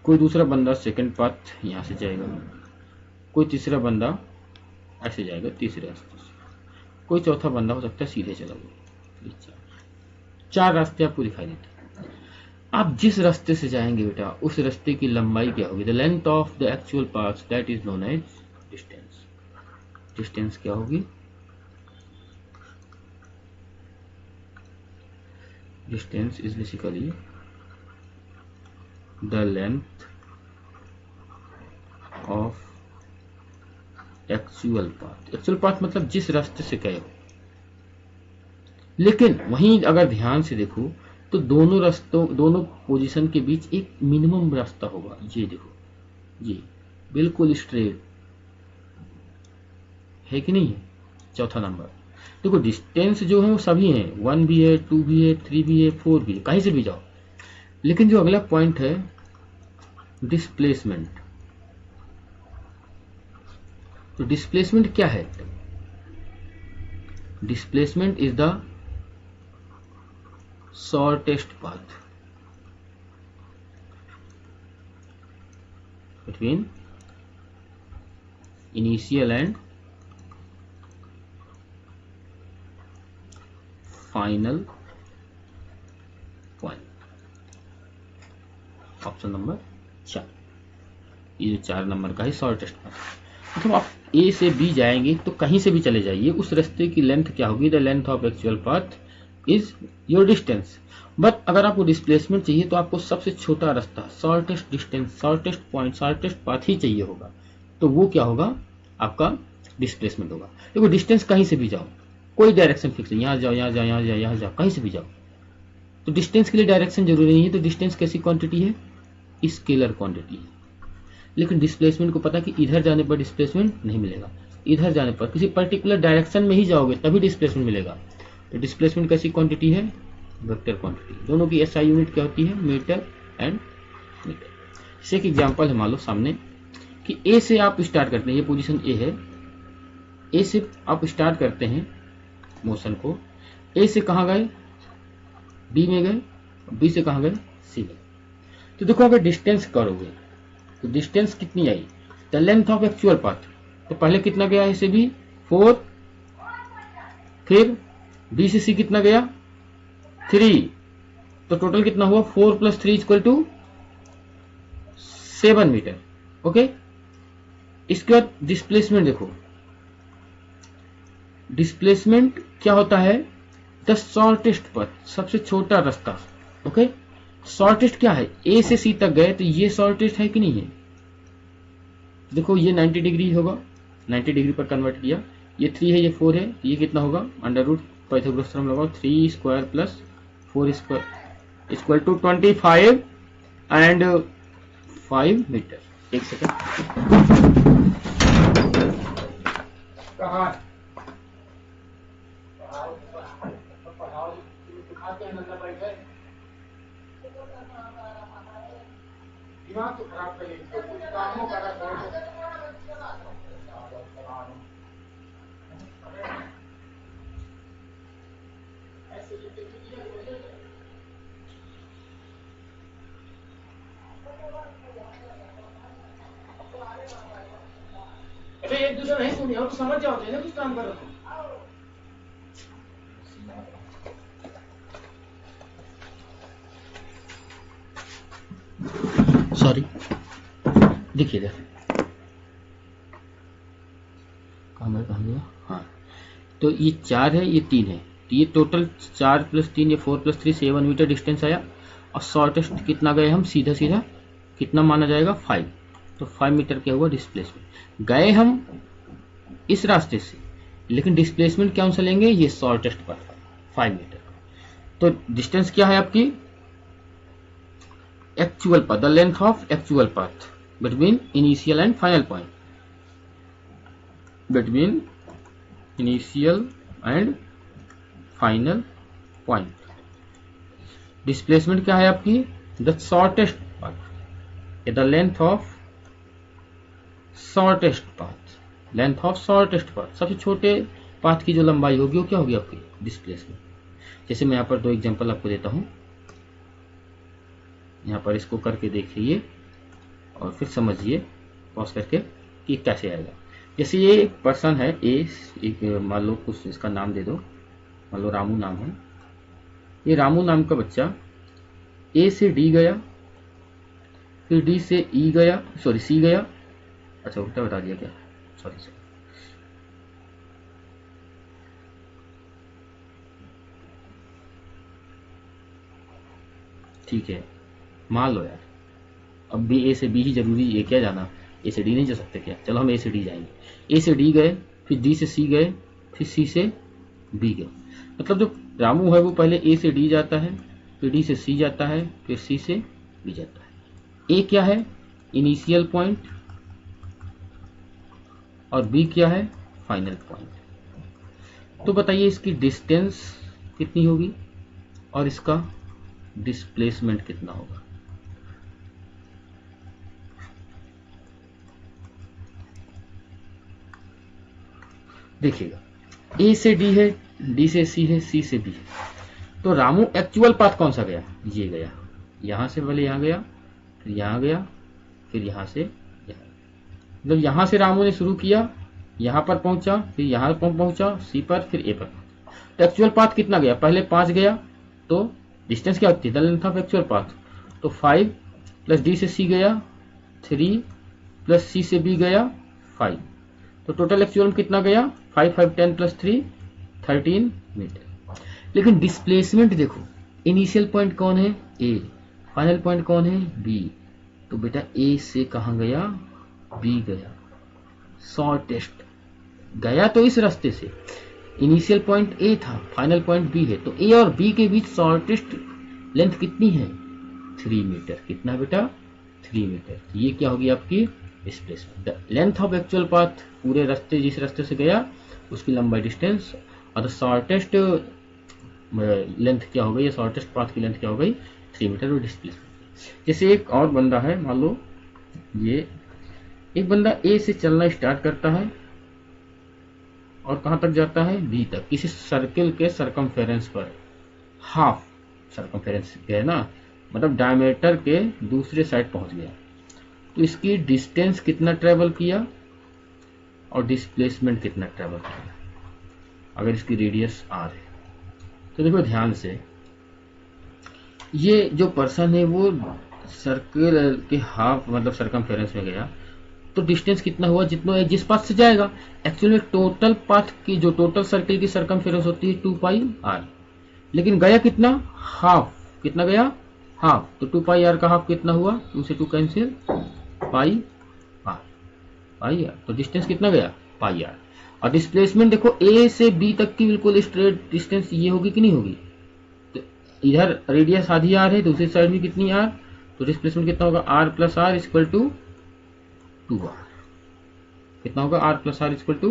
कोई दूसरा बंदा सेकंड पाथ यहां से जाएगा, कोई तीसरा बंदा ऐसे जाएगा तीसरे रास्ते से, कोई चौथा बंदा हो सकता है सीधे चला गया। 4 रास्ते आपको दिखाई देते हैं। आप जिस रास्ते से जाएंगे बेटा, उस रास्ते की लंबाई क्या होगी, the length of the actual path, that is known as distance. Distance क्या होगी, distance is basically the length of actual path. Actual path मतलब जिस रास्ते से गए हो। लेकिन वहीं अगर ध्यान से देखो तो दोनों रास्तों, दोनों पोजीशन के बीच एक मिनिमम रास्ता होगा। ये देखो, ये बिल्कुल स्ट्रेट है कि नहीं है। चौथा नंबर देखो, डिस्टेंस जो है वो सभी है, 1 भी है, 2 भी है, 3 भी है, 4 भी है, कहीं से भी जाओ। लेकिन जो अगला पॉइंट है डिस्प्लेसमेंट, तो डिस्प्लेसमेंट क्या है, displacement is the shortest path between initial and final point. Option number 4, ये जो 4 नंबर का है शॉर्टेस्ट पाथ। मतलब आप ए से बी जाएंगे तो कहीं से भी चले जाइए, उस रास्ते की लेंथ क्या होगी, the length of actual path is your distance. But अगर आपको डिस्प्लेसमेंट चाहिए तो आपको सबसे छोटा रास्ता, shortest distance, shortest point, shortest path ही चाहिए होगा। तो वो क्या होगा, आपका डिस्प्लेसमेंट होगा। देखो, डिस्टेंस कहीं से भी जाओ, कोई डायरेक्शन फिक्स नहीं, यहाँ जाओ, यहाँ जाओ, यहाँ जाओ, यहाँ जाओ, कहीं से भी जाओ। तो डिस्टेंस के लिए डायरेक्शन जरूरी नहीं है। तो डिस्टेंस कैसी क्वांटिटी है, स्केलर क्वांटिटी है। लेकिन डिस्प्लेसमेंट को पता कि इधर जाने पर डिस्प्लेसमेंट नहीं मिलेगा, इधर जाने पर किसी पर्टिकुलर डायरेक्शन में ही जाओगे तभी डिस्प्लेसमेंट मिलेगा। तो डिस्प्लेसमेंट कैसी क्वांटिटी है, वेक्टर क्वांटिटी। दोनों की एसआई यूनिट क्या होती है, मीटर एंड मीटर। जैसे एक एग्जांपल है, मान लो सामने कि ए से आप स्टार्ट करते हैं, ये पोजीशन ए है, ए से आप स्टार्ट करते हैं मोशन को। ए से कहां गए, बी में गए, बी से कहां गए, सी में। तो देखो, अगर डिस्टेंस करोगे तो डिस्टेंस कितनी आई, the length of actual path. तो पहले कितना गया ए से बी, 4, फिर बी से सी कितना गया, 3, तो टोटल कितना हुआ, 4 + 3 = 7 मीटर। ओके, इसके बाद डिस्प्लेसमेंट देखो, डिस्प्लेसमेंट क्या होता है, द शॉर्टेस्ट पाथ, सबसे छोटा रास्ता। ओके, शॉर्टेस्ट क्या है, ए से सी तक गए तो ये शॉर्टेस्ट है कि नहीं है, देखो ये 90 डिग्री होगा, 90 डिग्री पर कन्वर्ट किया, ये 3 है, ये 4 है, ये कितना होगा, अंडर रूट पाइथागोरस थ्योरम लगाओ, 3 square plus 4 square equal to 25 and 5 metre. एक सेकेंड, दिमाग तो खराब कर कामों का अरे एक दूसरा नहीं सुनिए तो समझ जाओ ना कुछ काम करो। सॉरी, देखिए कहाँ गया, हाँ, तो ये 4 है, ये 3 है, तो ये टोटल 4 प्लस 3 ये 4 प्लस 3 7 मीटर डिस्टेंस आया। और शॉर्टेस्ट कितना गए हम, सीधा सीधा कितना माना जाएगा, 5। तो 5 मीटर क्या हुआ डिस्प्लेसमेंट। गए हम इस रास्ते से, लेकिन डिस्प्लेसमेंट कौन सा लेंगे, ये शॉर्टेस्ट पर 5 मीटर। तो डिस्टेंस क्या है आपकी, actual path, the length of actual path between initial and final point, between initial and final point. Displacement क्या है आपकी, the shortest path, the length of shortest path, length of shortest path, सबसे छोटे path की जो लंबाई होगी वो क्या होगी आपकी डिस्प्लेसमेंट। जैसे मैं यहाँ पर 2 एग्जांपल आपको देता हूँ, यहाँ पर इसको करके देखिए और फिर समझिए पॉज करके कि कैसे आएगा। जैसे ये एक पर्सन है ए, एक मान लो कुछ इसका नाम दे दो, मान लो रामू नाम है, ये रामू नाम का बच्चा ए से डी गया, फिर डी से ई गया, सॉरी सी गया, अच्छा उल्टा बता दिया क्या, सॉरी ठीक है, मान लो यार अब भी ए से बी ही जरूरी, ये क्या जाना, ए से डी नहीं जा सकते क्या, चलो हम ए से डी जाएंगे। ए से डी गए, फिर डी से सी गए, फिर सी से बी गए। मतलब जो रामू है वो पहले ए से डी जाता है, फिर डी से सी जाता है, फिर सी से बी जाता है। ए क्या है, इनिशियल पॉइंट, और बी क्या है, फाइनल पॉइंट। तो बताइए इसकी डिस्टेंस कितनी होगी और इसका डिस्प्लेसमेंट कितना होगा। देखिएगा ए से डी है, डी से सी है, सी से बी है। तो रामू एक्चुअल पाथ कौन सा गया, ये गया, यहां से पहले यहां गया, फिर यहां गया, फिर यहां से यहां, मतलब यहां से रामू ने शुरू किया, यहां पर पहुंचा, फिर यहां पर पहुंचा सी पर, फिर ए पर पहुंचा। तो एक्चुअल पाथ कितना गया, पहले 5 गया, तो डिस्टेंस क्या होती है, the length of actual path. तो 5 प्लस डी से सी गया 3 प्लस सी से बी गया 5, तो टोटल एक्चुअल कितना गया 5 5 10 प्लस 3 13 मीटर। लेकिन डिस्प्लेसमेंट देखो, इनिशियल पॉइंट कौन है ए, फाइनल पॉइंट कौन है बी, तो बेटा ए से कहां गया, बी गया, शॉर्टेस्ट गया तो इस रास्ते से, इनिशियल पॉइंट ए था, फाइनल पॉइंट बी है, तो ए और बी के बीच शॉर्टेस्ट लेंथ कितनी है 3 मीटर। कितना बेटा 3 मीटर। ये क्या होगी आपकी displacement, the length of actual path, पूरे रास्ते जिस रास्ते से गया उसकी लंबाई डिस्टेंस, और द शॉर्टेस्ट लेंथ क्या हो गई, शॉर्टेस्ट पाथ की लेंथ क्या हो गई 3 मीटर और डिस्प्लेसमेंट। जैसे एक और बंदा है, मान लो ये एक बंदा ए से चलना स्टार्ट करता है और कहां तक जाता है बी तक, किसी सर्किल के सरकमफेरेंस पर, हाफ सरकमफेरेंस है ना, मतलब डायमीटर के दूसरे साइड पहुंच गया। तो इसकी डिस्टेंस कितना ट्रेवल किया और डिस्प्लेसमेंट कितना ट्रेवल किया, अगर इसकी रेडियस आर है। तो देखो ध्यान से, ये जो पर्सन है वो सर्किल के हाफ मतलब सरकमफेरेंस में गया, तो डिस्टेंस कितना हुआ, जितना जिस पाथ से जाएगा। एक्चुअली टोटल पाथ की जो टोटल सर्किल की सरकमफेरेंस होती है 2 पाई आर, लेकिन गया कितना हाफ, कितना गया हाफ, तो 2 पाई आर का हाफ कितना हुआ, 2 से 2 cancel pi R. Pi R. तो डिस्टेंस कितना गया, पाई आर। और डिस्प्लेसमेंट देखो ए से बी तक की बिल्कुल स्ट्रेट डिस्टेंस ये होगी कि नहीं होगी, तो इधर रेडियस आधी आर है, दूसरी साइड भी कितनी आर, तो डिस्प्लेसमेंट कितना होगा, R plus R equal to 2r। कितना होगा, R plus R equal to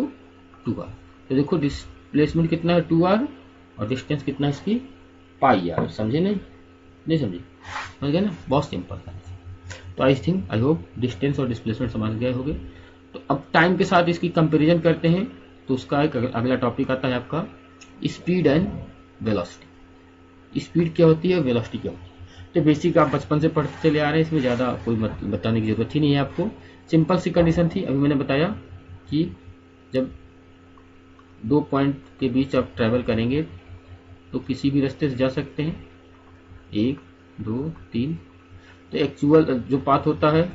2r। तो देखो डिस्प्लेसमेंट कितना है 2r, और डिस्टेंस कितना है इसकी, पाई आर। समझे नहीं, नहीं समझे, समझ गए ना, बहुत सिंपल था। तो आई होप डिस्टेंस और डिस्प्लेसमेंट समझ गए होंगे। तो अब टाइम के साथ इसकी कंपैरिजन करते हैं। तो उसका एक अगला टॉपिक आता है आपका स्पीड एंड वेलोसिटी। स्पीड क्या होती है, वेलोसिटी क्या होती है। तो बेसिक आप बचपन से पढ़ते चले आ रहे हैं, इसमें ज़्यादा कोई बताने की जरूरत ही नहीं है आपको। सिंपल सी कंडीशन थी, अभी मैंने बताया कि जब 2 पॉइंट के बीच आप ट्रैवल करेंगे तो किसी भी रास्ते से जा सकते हैं, 1 2 3। तो एक्चुअल जो पाथ होता है,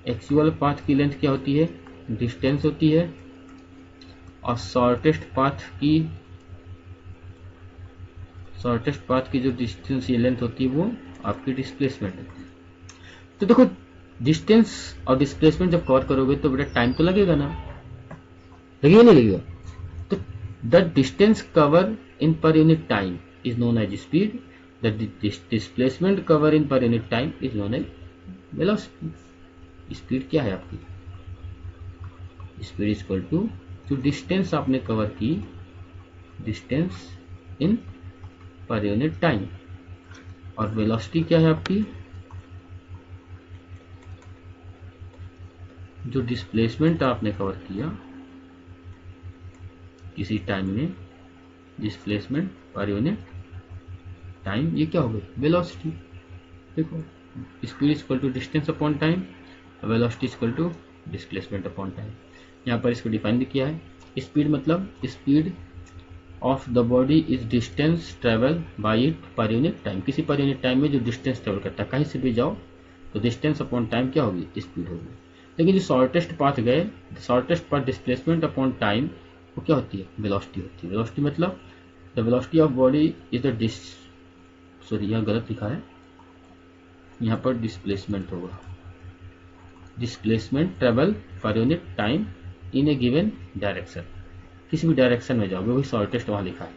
एक्चुअल पाथ की लेंथ क्या होती है, डिस्टेंस होती है, और शॉर्टेस्ट पाथ की जो डिस्टेंस या लेंथ होती है वो आपकी डिस्प्लेसमेंट होती है। तो देखो डिस्टेंस और डिस्प्लेसमेंट जब कवर करोगे तो बेटा टाइम तो लगेगा ना, लगेगा नहीं लगेगा। तो the distance cover in per unit time is known as speed, the displacement cover in per unit time is known as velocity. Speed क्या है आपकी, स्पीड इक्वल टू जो डिस्टेंस आपने कवर की, distance in per unit time, और velocity क्या है आपकी, जो डिस्प्लेसमेंट आपने कवर किया किसी टाइम में, डिस्प्लेसमेंट पर यूनिट टाइम, ये क्या हो गई, वेलोसिटी। देखो speed equal to distance upon time, velocity equal to displacement upon time. यहाँ पर इसको डिफाइन भी किया है। स्पीड मतलब speed of the body is distance travel by it per unit time. किसी पर यूनिट टाइम में जो डिस्टेंस ट्रेवल करता है, कहीं से भी जाओ तो डिस्टेंस अपॉन टाइम क्या होगी, स्पीड होगी। लेकिन जो शॉर्टेस्ट पाथ गए, shortest path displacement upon time, वो क्या होती है, वेलोसिटी होती है। वेलोसिटी मतलब the velocity of body is the sorry यहाँ गलत लिखा है, यहाँ पर डिस्प्लेसमेंट होगा, डिस्प्लेसमेंट ट्रेवल पर unit time in A given direction. किसी भी डायरेक्शन में जाओगे वही शॉर्टेस्ट वहां लिखा है।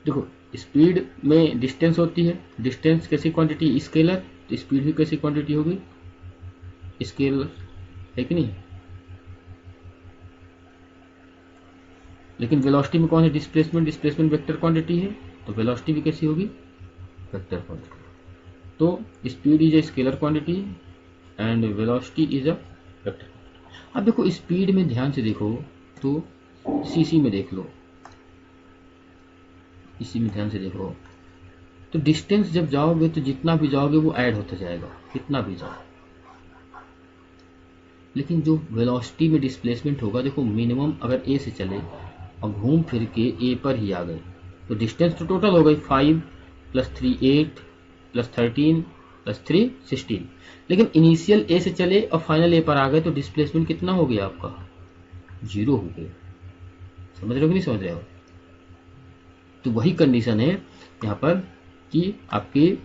देखो स्पीड में डिस्टेंस होती है, डिस्टेंस कैसी क्वांटिटी, स्केलर, तो स्पीड भी कैसी क्वांटिटी होगी, स्केलर है कि नहीं। लेकिन वेलोसिटी में कौन है, डिस्प्लेसमेंट, डिस्प्लेसमेंट वेक्टर क्वांटिटी है, तो वेलोसिटी भी कैसी होगी, वेक्टर क्वांटिटी। तो speed is a scalar quantity and velocity is a vector. अब देखो स्पीड में ध्यान से देखो तो सीसी में देख लो, इसी में ध्यान से देखो तो डिस्टेंस जब जाओगे तो जितना भी जाओगे वो ऐड होता जाएगा, कितना भी जाओ। लेकिन जो वेलोसिटी में डिस्प्लेसमेंट होगा, देखो मिनिमम अगर ए से चले और घूम फिर के ए पर ही आ गए तो डिस्टेंस तो टोटल हो गई 5 + 3 8 + 13 + 3 16। लेकिन इनिशियल ए से चले और फाइनल ए पर आ गए तो डिस्प्लेसमेंट कितना हो गया आपका, 0 हो गया। समझ रहे हो कि नहीं समझ रहे हो। तो वही कंडीशन है यहाँ पर कि आपकी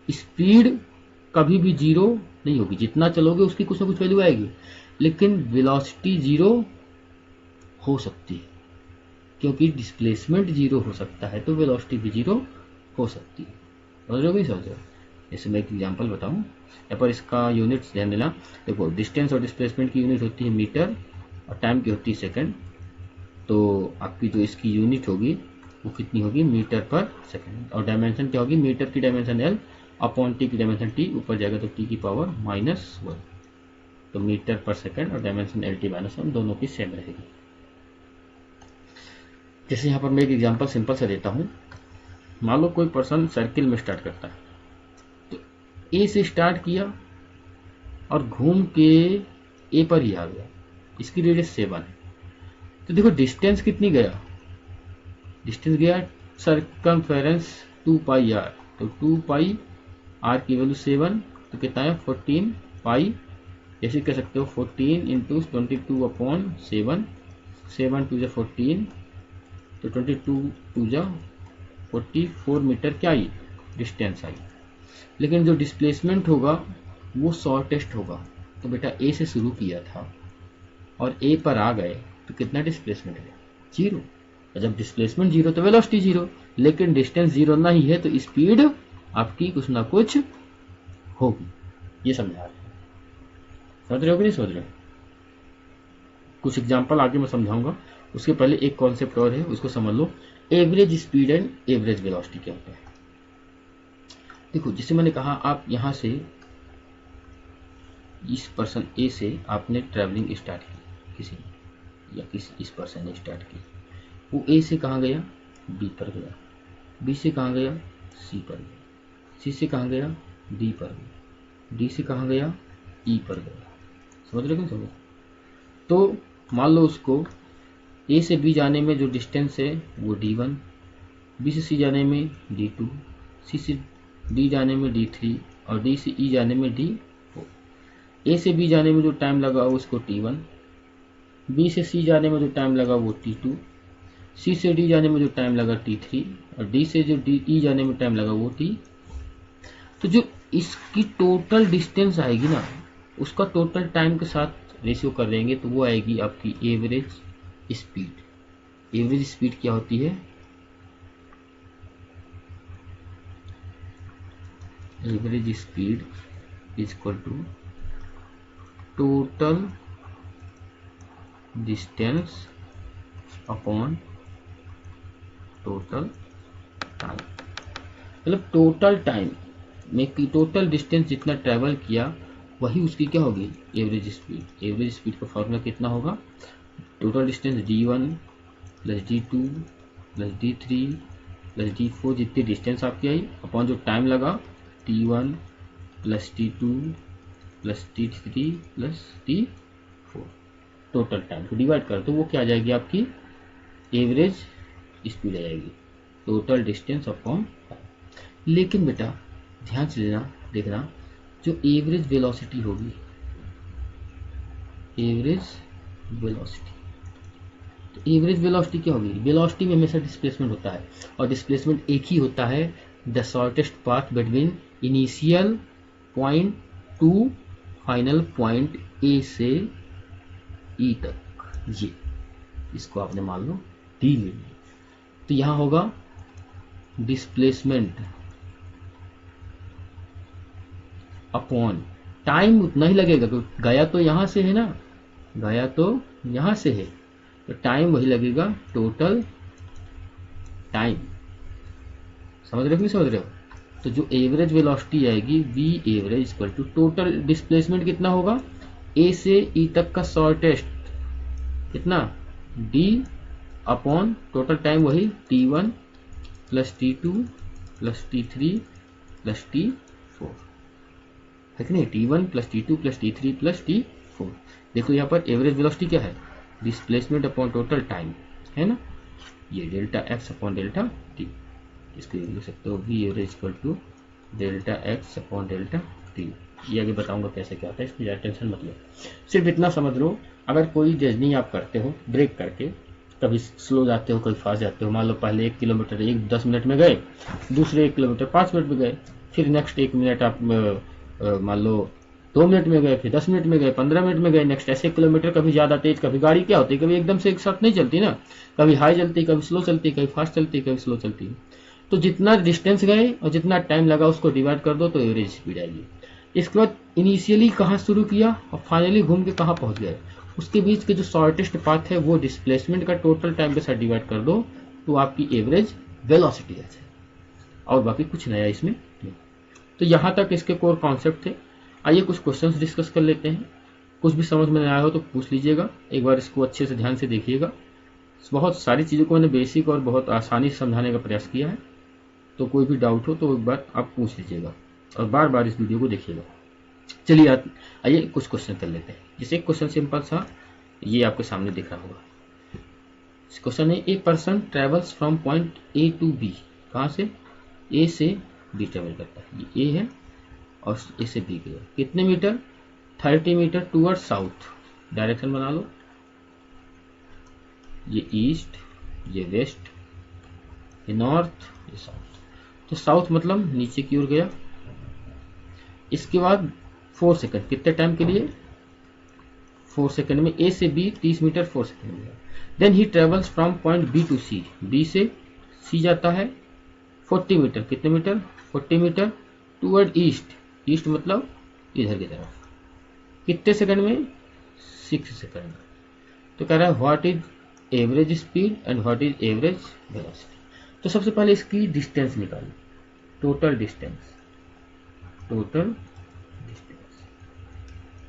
स्पीड कभी भी 0 नहीं होगी, जितना चलोगे उसकी कुछ ना कुछ वैल्यू आएगी। लेकिन वेलोसिटी 0 हो सकती है, क्योंकि डिस्प्लेसमेंट 0 हो सकता है तो वेलोसिटी भी 0 हो सकती है। समझ रहे हो कि नहीं समझ रहे हो। जैसे मैं एक एग्जांपल बताऊं, यहाँ पर इसका यूनिट्स ध्यान देना। देखो डिस्टेंस और डिस्प्लेसमेंट की यूनिट होती है मीटर और टाइम की होती है सेकंड। तो आपकी जो इसकी यूनिट होगी वो कितनी होगी, मीटर पर सेकंड। और डायमेंशन क्या होगी, मीटर की डायमेंशन L अपॉन टी की डायमेंशन T, ऊपर जाएगा तो टी की पावर -1। तो मीटर पर सेकंड और डायमेंशन LT-1 दोनों की सेम रहेगी। जैसे यहाँ पर मैं एक एग्जांपल सिंपल सा देता हूँ। मान लो कोई पर्सन सर्किल में स्टार्ट करता है, तो ए से स्टार्ट किया और घूम के ए पर ही आ गया, इसकी रेडियस 7 है। तो देखो डिस्टेंस कितनी गया, डिस्टेंस गया सर्कमफेरेंस 2πr। तो 2πr की वैल्यू 7, तो कितना है 14 पाई, जैसे कह सकते हो 14 × 22/7, 7 2 14, तो 22 2 44 मीटर क्या आई, डिस्टेंस आई। लेकिन जो डिस्प्लेसमेंट होगा वो शॉर्टेस्ट होगा, तो बेटा ए से शुरू किया था और ए पर आ गए तो कितना डिस्प्लेसमेंट है? जीरो। और जब डिस्प्लेसमेंट जीरो तो वेलोसिटी जीरो, लेकिन डिस्टेंस जीरो नहीं है तो स्पीड आपकी कुछ ना कुछ होगी। ये समझा रहे हैं, समझ रहे हो कि नहीं समझ रहे हो? कुछ एग्जांपल आगे मैं समझाऊंगा, उसके पहले एक कॉन्सेप्ट और है, उसको समझ लो। Average speed and average velocity क्या होता है? देखो, जैसे मैंने कहा, आप यहां से इस पर्सन ए से आपने ट्रैवलिंग स्टार्ट की, इस पर्सन ने स्टार्ट की। वो ए से कहाँ गया? बी पर गया। बी से कहाँ गया? सी पर गया। सी से कहाँ गया? डी पर गया। डी से कहाँ गया? ई पर गया। समझ रहे हो? समझ। तो मान लो उसको ए से बी जाने में जो डिस्टेंस है वो D1, बी से सी जाने में D2, सी से डी जाने में D3 और डी से ई जाने में D4। ए से बी जाने में जो टाइम लगा उसको T1, बी से सी जाने में जो टाइम लगा वो T2, सी से डी जाने में जो टाइम लगा T3 और डी से जो डी ई जाने में टाइम लगा वो T। तो जो इसकी टोटल डिस्टेंस आएगी ना, उसका टोटल टाइम के साथ रेशियो कर देंगे तो वो आएगी आपकी एवरेज स्पीड। एवरेज स्पीड क्या होती है? Average speed is equal to total distance upon total time. मतलब टोटल टाइम में की टोटल डिस्टेंस जितना ट्रेवल किया वही उसकी क्या होगी? Average speed. एवरेज स्पीड का फॉर्मूला कितना होगा? Total distance D1 plus D2 plus D3 plus D4, जितनी डिस्टेंस आपकी आई अपॉन जो टाइम लगा T1 plus T2 plus T3 plus T4, total time को डिवाइड कर तो वो क्या आ जाएगी? आपकी एवरेज स्पीड आ जाएगी, टोटल डिस्टेंस अपॉन टाइम। लेकिन बेटा ध्यान से देखना, जो एवरेज वेलोसिटी होगी, एवरेज वेलोसिटी, तो एवरेज वेलोसिटी क्या होगी? वेलोसिटी में हमेशा डिस्प्लेसमेंट होता है और डिस्प्लेसमेंट एक ही होता है, the shortest path between initial point two final point A से ई तक। ये इसको आपने मान लो डी ले लिया। तो यहां होगा डिस्प्लेसमेंट अपॉन टाइम, उतना ही लगेगा क्योंकि गया तो यहां से है ना, गया तो यहां से है, तो टाइम वही लगेगा, टोटल टाइम। समझ रहे हो कि नहीं समझ रहे हो? तो जो एवरेज वेलोसिटी आएगी V average equal to total displacement कितना होगा? ए से ई तक का शॉर्टेस्ट कितना? डी अपॉन टोटल टाइम वही T1 plus T2 plus T3 plus T4 है कि नहीं? T1 plus T2 plus T3 plus T4। देखो यहाँ पर एवरेज वेलोसिटी क्या है? डिस्प्लेसमेंट अपॉन टोटल टाइम है ना, ये delta X upon delta T. इसको लिख सकते हो V average equal to delta X upon delta T. ये आगे बताऊंगा कैसे क्या होता है, इसमें ज़्यादा टेंशन मत लो, सिर्फ इतना समझ लो। अगर कोई जर्नी आप करते हो ब्रेक करके, कभी स्लो जाते हो कभी फास्ट जाते हो, मान लो पहले 1 किलोमीटर 10 मिनट में गए, दूसरे 1 किलोमीटर 5 मिनट में गए, फिर नेक्स्ट 1 मिनट आप मान लो 2 मिनट में गए, फिर 10 मिनट में गए, 15 मिनट में गए, नेक्स्ट ऐसे किलोमीटर। कभी ज्यादा तेज, कभी गाड़ी क्या होती है, कभी एकदम से एक साथ नहीं चलती ना, कभी हाई चलती, कभी स्लो चलती, कभी फास्ट चलती, कभी स्लो चलती। तो जितना डिस्टेंस गए और जितना टाइम लगा उसको डिवाइड कर दो तो एवरेज स्पीड आएगी। इसके बाद इनिशियली कहाँ शुरू किया और फाइनली घूम के कहाँ पहुंच गए, उसके बीच के जो शॉर्टेस्ट पाथ है वो डिस्प्लेसमेंट का टोटल टाइम के साथ डिवाइड कर दो तो आपकी एवरेज वेलोसिटी आ जाए, और बाकी कुछ नया इसमें नहीं। तो यहाँ तक इसके कोर कॉन्सेप्ट थे। आइए कुछ क्वेश्चंस डिस्कस कर लेते हैं। कुछ भी समझ में नहीं आया हो तो पूछ लीजिएगा, एक बार इसको अच्छे से ध्यान से देखिएगा। बहुत सारी चीज़ों को मैंने बेसिक और बहुत आसानी से समझाने का प्रयास किया है, तो कोई भी डाउट हो तो एक बार आप पूछ लीजिएगा और बार बार इस वीडियो को देखिएगा। चलिए आइए कुछ क्वेश्चन कर लेते हैं। जैसे एक क्वेश्चन सिंपल सा ये आपके सामने दिख रहा होगा। क्वेश्चन है, a person travels from point A to B. कहाँ से? ए से बी ट्रेवल करता है, ये ए है और ए से बी गया, कितने metre? 30 metre toward south. Direction बना लो, ये ईस्ट, ये वेस्ट, ये नॉर्थ, ये साउथ। तो साउथ मतलब नीचे की ओर गया। इसके बाद 4 सेकंड, कितने टाइम के लिए? 4 सेकंड में, ए से बी 30 मीटर 4 सेकंड में। Then he travels from point B to C, B से सी जाता है 40 मीटर, कितने metre 40 metre, toward east, east मतलब इधर की तरफ, कितने सेकंड में 6 सेकंड में। तो कह रहा है what is average speed and what is average velocity. तो सबसे पहले इसकी डिस्टेंस निकाली, टोटल डिस्टेंस,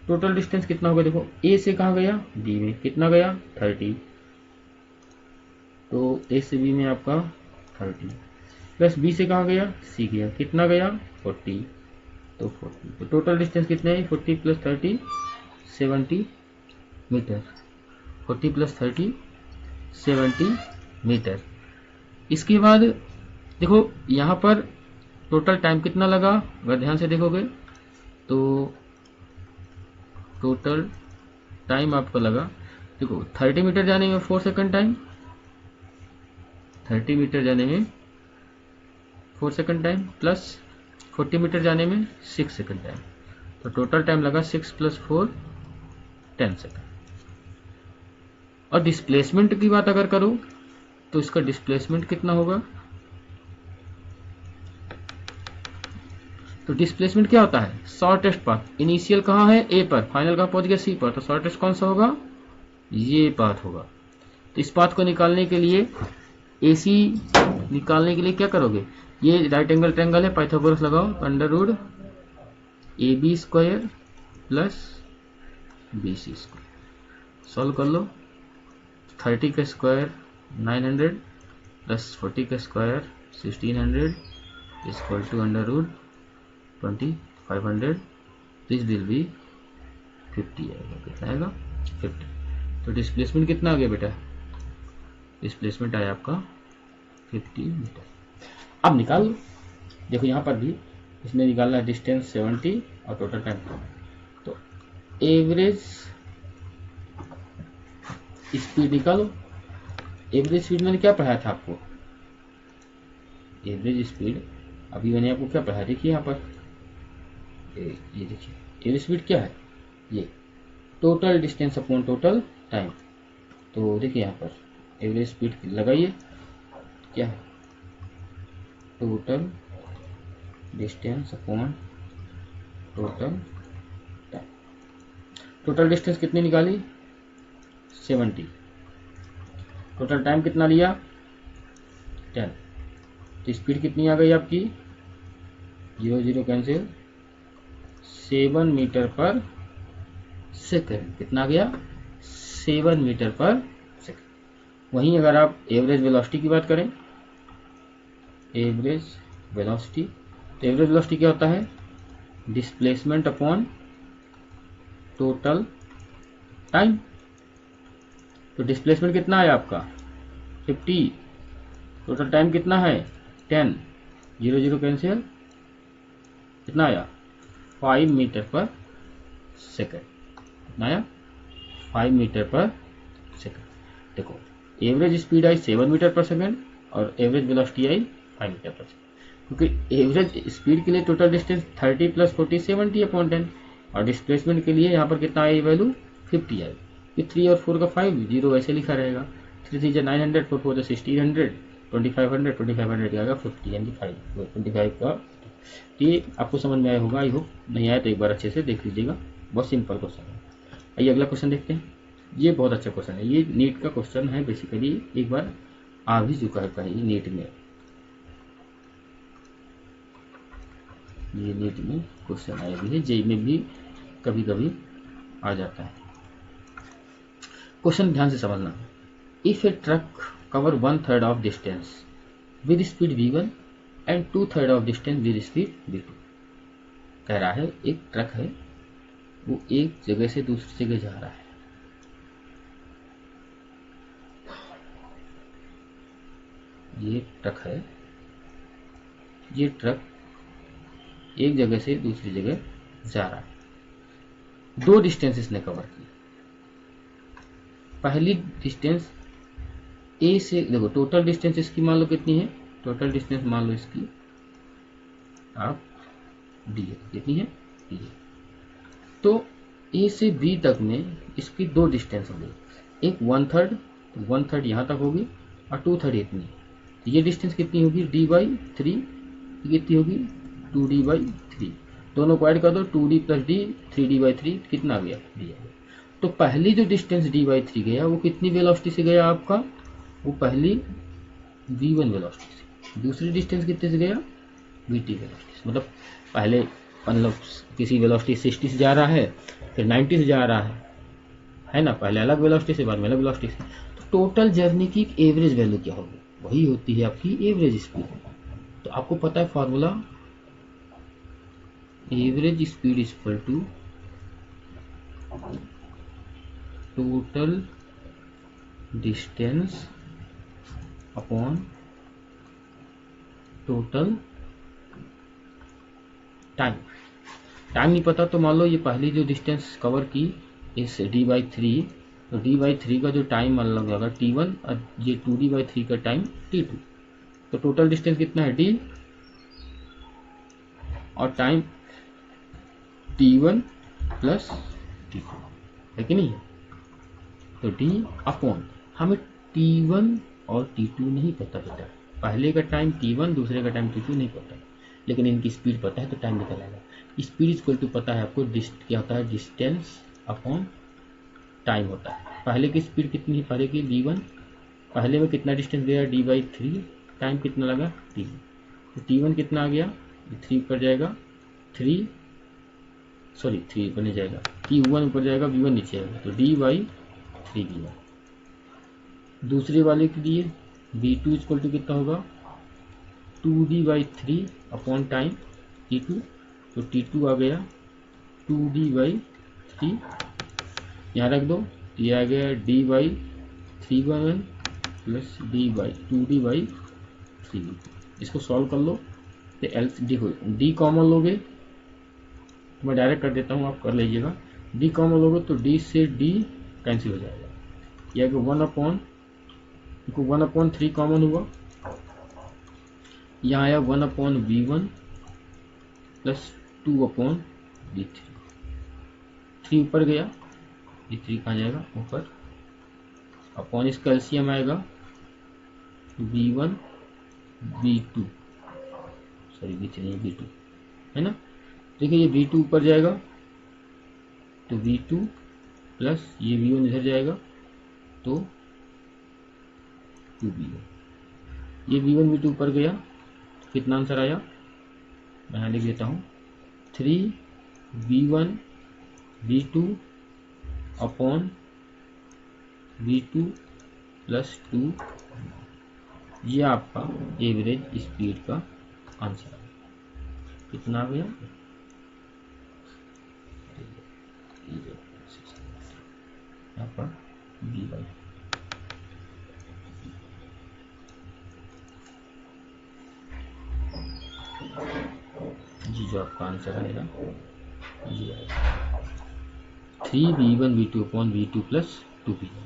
टोटल डिस्टेंस कितना होगा, देखो ए से कहाँ गया बी में, कितना गया 30, तो ए से बी में आपका 30 प्लस बी से कहाँ गया सी गया, कितना गया 40, तो 40, तो टोटल डिस्टेंस कितना है 40 प्लस 30 70 मीटर, 40 प्लस 30 70 मीटर। इसके बाद देखो यहाँ पर टोटल टाइम कितना लगा, अगर ध्यान से देखोगे तो टोटल टाइम आपको लगा, देखो 30 मीटर जाने में 4 सेकंड टाइम, 30 मीटर जाने में 4 सेकंड टाइम प्लस 40 मीटर जाने में 6 सेकंड टाइम, तो टोटल टाइम लगा 6 प्लस 4 10 सेकंड। और डिस्प्लेसमेंट की बात अगर करूं तो इसका डिस्प्लेसमेंट कितना होगा, तो डिस्प्लेसमेंट क्या होता है शॉर्टेस्ट पाथ, इनिशियल कहाँ है ए पर, फाइनल कहाँ पहुंच गया सी पर, तो शॉर्टेस्ट कौन सा होगा ये पाथ होगा। तो इस पाथ को निकालने के लिए एसी निकालने के लिए क्या करोगे, ये राइट एंगल ट्रायंगल है, पाइथागोरस लगाओ, under root A B square plus B C square, solve कर लो, 30 का स्क्वायर 900 प्लस 40 का square 1600 equal to under root 2500, this will be 50 आएगा, कितना आएगा 50। तो डिस्प्लेसमेंट कितना आ गया बेटा, डिस्प्लेसमेंट आया आपका 50 मीटर। अब निकाल लो, देखो यहाँ पर भी इसने निकालना है डिस्टेंस 70 और टोटल टाइम, तो एवरेज स्पीड निकालो। एवरेज स्पीड मैंने क्या पढ़ाया था आपको, एवरेज स्पीड अभी मैंने आपको क्या पढ़ाया, देखिए यहाँ पर ये देखिए एवरेज स्पीड क्या है, ये total distance upon total time. तो देखिए यहाँ पर एवरेज स्पीड लगाइए, क्या है total distance upon total time. Total distance कितनी निकाली 70, टोटल टाइम कितना लिया 10, तो स्पीड कितनी आ गई आपकी 0 0 कैंसिल 7 मीटर पर सेकंड, कितना आ गया 7 मीटर पर सेकंड। वहीं अगर आप एवरेज वेलोसिटी की बात करें, एवरेज वेलोसिटी, तो एवरेज वेलोसिटी क्या होता है डिस्प्लेसमेंट अपॉन टोटल टाइम। तो डिस्प्लेसमेंट कितना आया आपका 50, टोटल टाइम कितना है 10, 0 0 कैंसिल, कितना आया 5 मीटर पर सेकंड, कितना आया 5 मीटर पर सेकंड। देखो एवरेज स्पीड आई 7 मीटर पर सेकंड और एवरेज वेलोसिटी आई 5 मीटर पर सेकंड, क्योंकि एवरेज स्पीड के लिए टोटल डिस्टेंस 30 प्लस 40 70 अपॉन 10, और डिस्प्लेसमेंट के लिए यहाँ पर कितना आई वैल्यू 50 आई। ये 3 और 4 का 5 जीरो वैसे लिखा रहेगा, 3 3 900 4 4 1600 2500 2500 आएगा 50 यानी 25 का। ये आपको समझ में आया होगा, आई होप, नहीं आया तो एक बार अच्छे से देख लीजिएगा, बहुत सिंपल क्वेश्चन है। आइए अगला क्वेश्चन देखते हैं, ये बहुत अच्छा क्वेश्चन है, ये नीट का क्वेश्चन है, बेसिकली एक बार आ भी चुका है कहीं नीट में, ये नीट में क्वेश्चन आया भी है, जेई में भी कभी कभी आ जाता है। क्वेश्चन ध्यान से समझना, if A truck cover 1/3 of distance with speed v1 and 2/3 of distance with speed v2। कह रहा है एक ट्रक है, वो एक जगह से दूसरी जगह जा रहा है, ये ट्रक है, ये ट्रक एक जगह से दूसरी जगह जा रहा है, दो डिस्टेंस इसने कवर की। पहली डिस्टेंस ए से, देखो टोटल डिस्टेंस इसकी मान लो कितनी है, टोटल डिस्टेंस मान लो इसकी आप डी है, कितनी है डी है। तो ए से बी तक में इसकी दो डिस्टेंस होगी, एक 1/3, तो 1/3 यहाँ तक होगी और 2/3 इतनी। तो ये डिस्टेंस कितनी होगी, d/3, कितनी होगी 2d/3। दोनों को ऐड कर दो, 2d + d 3d/3 कितना आ गया, d आ गया। तो पहली जो डिस्टेंस d/3 गया वो कितनी वेलोसिटी से गया आपका, वो पहली v1 वेलोसिटी से। दूसरी डिस्टेंस कितने से गया, vt वेलोसिटी से। मतलब पहले किसी वेलोसिटी 60 से जा रहा है, फिर 90 से जा रहा है ना, पहले अलग वेलोसिटी से, बाद में अलग वेलोसिटी से। तो टोटल जर्नी की एवरेज वैल्यू क्या होगी, वही होती है आपकी एवरेज स्पीड। तो आपको पता है formula, average speed equal to total distance upon total time. Time नहीं पता तो मान लो ये पहली जो डिस्टेंस कवर की इस d/3, तो d/3 का जो टाइम मान लो होगा t1 और ये 2d/3 का टाइम t2। तो टोटल डिस्टेंस कितना है d और टाइम t1 + t2 है कि नहीं है। तो d अपॉन, हमें t1 और t2 नहीं पता बेटा, पहले का टाइम t1 दूसरे का टाइम t2 नहीं पता, लेकिन इनकी स्पीड पता है तो टाइम निकल आएगा। स्पीड इक्वल टू पता है आपको, क्या होता है, डिस्टेंस अपॉन टाइम होता है। पहले की स्पीड कितनी है, पहले की v1, पहले में कितना डिस्टेंस गया d/3, टाइम कितना लगा t। तो t1 कितना आ गया, 3 ऊपर जाएगा, 3 ऊपर नहीं जाएगा, t1 ऊपर जाएगा, v1 नीचे आएगा, तो d/3 v1। दूसरे वाले के लिए v2 इक्वल टू कितना होगा, 2d/3 अपॉन टाइम t2, तो t2 आ गया 2d/3, यहाँ रख दो, ये आ गया d/3v1 प्लस d/2d/3। इसको सॉल्व कर लो, तो एल डी कॉमन लोगे, तो मैं डायरेक्ट कर देता हूँ, आप कर लीजिएगा। डी कॉमन लोगे तो d से d कैंसिल हो जाएगा, यह 1/3 कॉमन हुआ, यहाँ आया 1/v1 प्लस 2/v3, 3 ऊपर गया, ये 3 कहाँ जाएगा ऊपर, अपॉन इसका एलसीएम आएगा v1 v2, v2 है ना। देखिए ये v2 ऊपर जाएगा तो v2 प्लस ये v1 इधर जाएगा तो 2v1, ये v1 v2 ऊपर गया तो कितना आंसर आया, मैं यहाँ लिख देता हूँ, 3v1 v2 upon v2 plus 2, ये आपका एवरेज स्पीड का आंसर है। कितना आ गया, यहाँ पर v1। जी जो आपका आंसर आएगा ये आएगा 3v1 v2 upon v2 plus 2v1।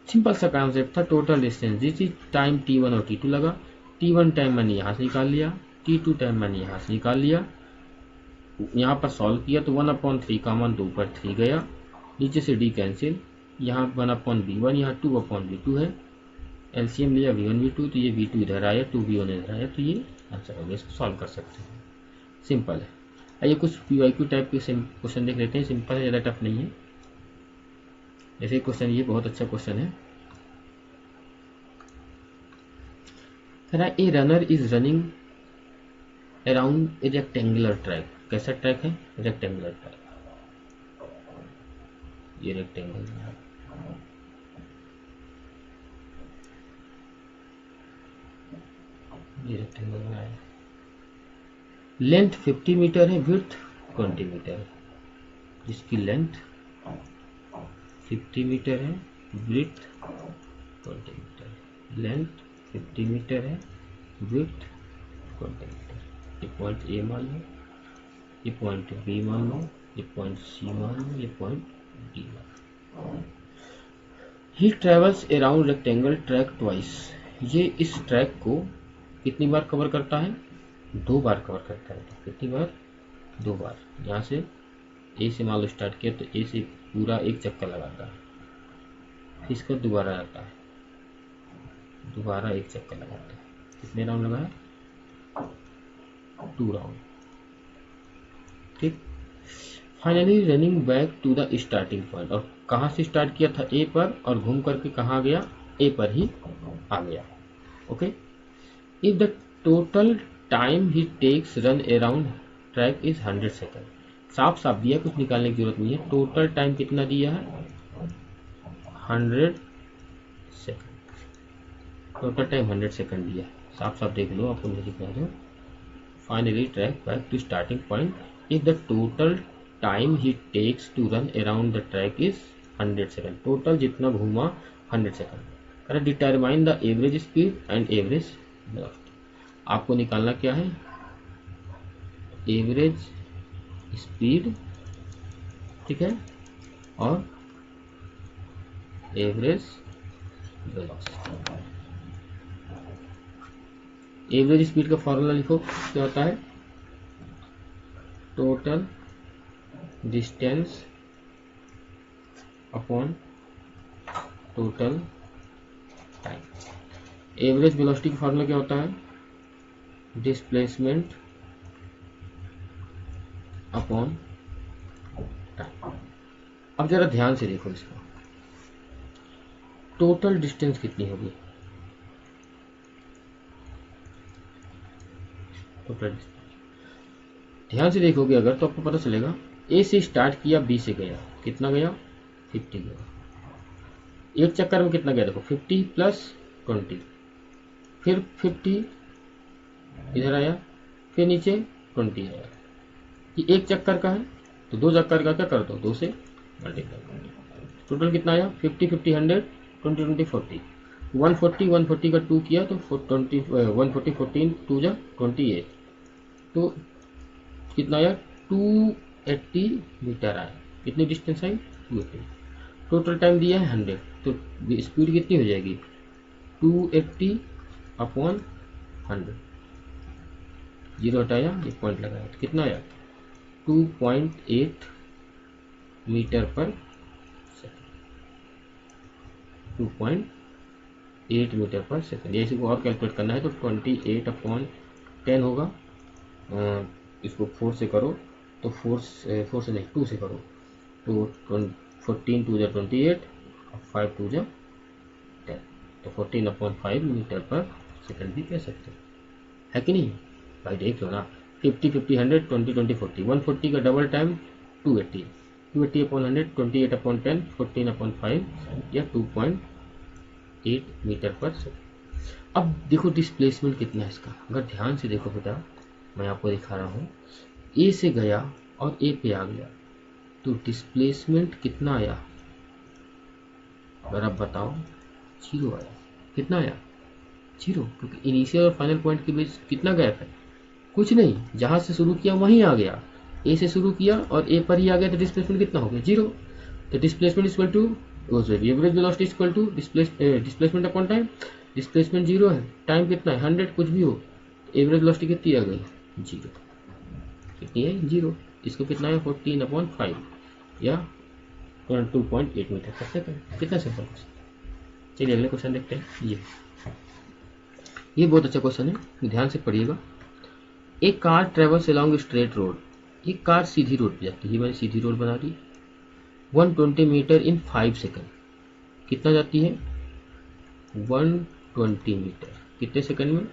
Simple सा कॉन्सेप्ट था, टोटल डिस्टेंस दी थी, टाइम t1 और t2 लगा, t1 टाइम मैंने यहाँ से निकाल लिया, t2 टाइम मैंने यहाँ से निकाल लिया, यहाँ पर सॉल्व किया तो 1/3 कॉमन, 2 पर 3 गया, नीचे से d कैंसिल, यहाँ 1/v1, यहाँ 2/v2 है, एलसीएम लिया v1 v2, तो ये v2 इधर आया, 2v1 इधर आया, तो ये आंसर हो गया। इसको सॉल्व कर सकते हैं, सिंपल है। आइए कुछ PYQ टाइप के क्वेश्चन देख लेते हैं, सिंपल है, ज़्यादा टफ नहीं है। जैसे क्वेश्चन, ये बहुत अच्छा क्वेश्चन है, a runner is running around a rectangular track. कैसा ट्रैक है, रेक्टेंगुलर ट्रैक, ये रेक्टेंगल है, ये रेक्टेंगल बनाया, लेंथ 50 मीटर है, विड्थ 20 मीटर है, जिसकी लेंथ 50 मीटर है, विड्थ 20 मीटर है, लेंथ 50 मीटर है, विड्थ 20 मीटर। ये पॉइंट ए मान लो, ये पॉइंट बी मान लो, ये पॉइंट सी मान लो, ये पॉइंट डी मान लो। He travels around rectangle track twice. ये इस ट्रैक को कितनी बार कवर करता है, 2 बार कवर करता है। कितनी बार, 2 बार। यहाँ से ए से मान लो स्टार्ट किया तो ए से पूरा एक चक्कर लगाता है, फिर इसका दोबारा आता है, दोबारा एक चक्कर लगाता है। कितने राउंड लगाया? 2 राउंड। ठीक। Finally running back to the starting point, और कहाँ से स्टार्ट किया था? ए पर, और घूम करके कहाँ गया? ए पर ही आ गया। Okay. If the total time he takes run around track is 100 second. साफ साफ दिया, कुछ निकालने की जरूरत नहीं है। टोटल टाइम कितना दिया है? 100 सेकेंड। टोटल टाइम 100 सेकेंड दिया है, साफ साफ देख लो, आपको नहीं दिख रहा है। Finally track back to starting point if the total time he takes to run around the track is 100 second. Total जितना घूमा 100 second. Determine the average speed and average velocity. आपको निकालना क्या है? एवरेज स्पीड, ठीक है, और एवरेज वेलोसिटी। एवरेज स्पीड का फॉर्मूला लिखो, क्या होता है? Total distance upon total time. Average velocity का फॉर्मूला क्या होता है? Displacement upon time. अब जरा ध्यान से देखो इसको, टोटल डिस्टेंस कितनी होगी? टोटल डिस्टेंस ध्यान से देखोगे अगर तो आपको पता चलेगा। ए से स्टार्ट किया, बी से गया, कितना गया? 50 गया। एक चक्कर में कितना गया? देखो 50 प्लस 20, फिर 50 इधर आया, फिर नीचे 20 आया। ये एक चक्कर का है, तो 2 चक्कर का क्या कर दो? 2 से मल्टीप्लाई कर दो। टोटल कितना आया? 50 50 100, 20 20 40, 140 का 2 किया तो 140 14 2 जा 28, तो कितना आया? 280 मीटर आया। कितनी डिस्टेंस आई? 280। टोटल टाइम दिया है 100, तो स्पीड कितनी हो जाएगी? 280 अपॉन 100। 0 हटाया, एक पॉइंट लगाया, तो कितना आया? 2.8 मीटर पर सेकेंड। 2.8 मीटर पर सेकेंड। ये इसको और कैलकुलेट करना है तो 28 अपॉन 10 होगा। इसको 4 से करो तो 4 से नहीं 2 से करो तो 14 2 जा 28 और 5 2 जा 10, तो 14 अपॉन 5 मीटर पर सेकेंड भी कह सकते है कि नहीं भाई? देख लो ना, 50 50 100 20 20 40, 140 का double time 280, 280 upon 100, 28 upon 10, 14 upon 5 या 2.8 मीटर पर सेकेंड। अब देखो डिस्प्लेसमेंट कितना है इसका, अगर ध्यान से देखो बेटा, मैं आपको दिखा रहा हूँ। ए से गया और ए पे आ गया, तो डिस्प्लेसमेंट कितना आया? अगर आप बताओ, 0 आया। कितना आया? 0, क्योंकि इनिशियल और फाइनल पॉइंट के बीच कितना गैप है? कुछ नहीं, जहां से शुरू किया वहीं आ गया। ए से शुरू किया और ए पर ही आ गया, तो डिस्प्लेसमेंट कितना हो गया? 0। तो displacement equal to average velocity equal to displacement upon time. Displacement 0 है, टाइम कितना है? 100, कुछ भी हो, एवरेज वेलोसिटी कितनी आ गई? 0। कितनी है? 0। इसको कितना है? 14 अपॉन 5 या 2.8 मीटर पर सेकेंड। कितना सिंपल क्वेश्चन। चलिए अगले क्वेश्चन देखते हैं। ये बहुत अच्छा क्वेश्चन है, ध्यान से पढ़िएगा। एक car travels along straight road. एक कार सीधी रोड पे जाती है, मैंने सीधी रोड बना दी। 120 मीटर इन 5 सेकेंड। कितना जाती है? 120 मीटर कितने सेकंड में?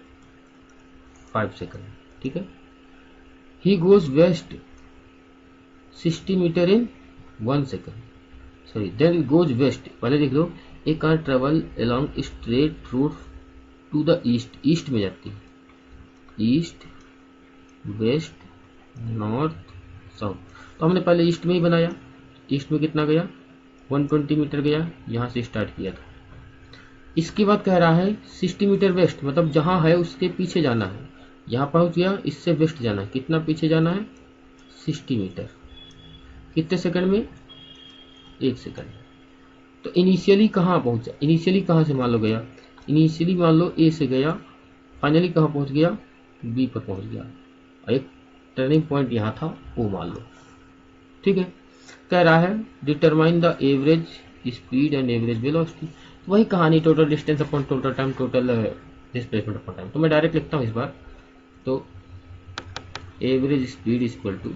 5 सेकंड। ठीक है। He goes west 60 metre in 1 second. Sorry, then goes west. पहले देख लो, एक car travel along straight road to the east. East में जाती है, ईस्ट वेस्ट नॉर्थ साउथ। तो हमने पहले ईस्ट में ही बनाया। ईस्ट में कितना गया? 120 मीटर गया, यहाँ से स्टार्ट किया था। इसके बाद कह रहा है 60 मीटर वेस्ट, मतलब जहाँ है उसके पीछे जाना है। यहाँ पहुँच गया, इससे वेस्ट जाना है। कितना पीछे जाना है? 60 मीटर। कितने सेकंड में? 1 सेकंड। तो इनिशियली कहाँ पहुँचा? इनिशियली कहाँ से मान लो गया? इनिशियली मान लो ए से गया, फाइनली कहाँ पहुँच गया? बी पर पहुँच गया। एक टर्निंग पॉइंट यहाँ था, वो मान लो। ठीक है। कह रहा है determine the average speed and average velocity, वही कहानी, total distance upon total time, total displacement upon time. तो मैं डायरेक्ट लिखता हूँ इस बार, तो average speed is equal to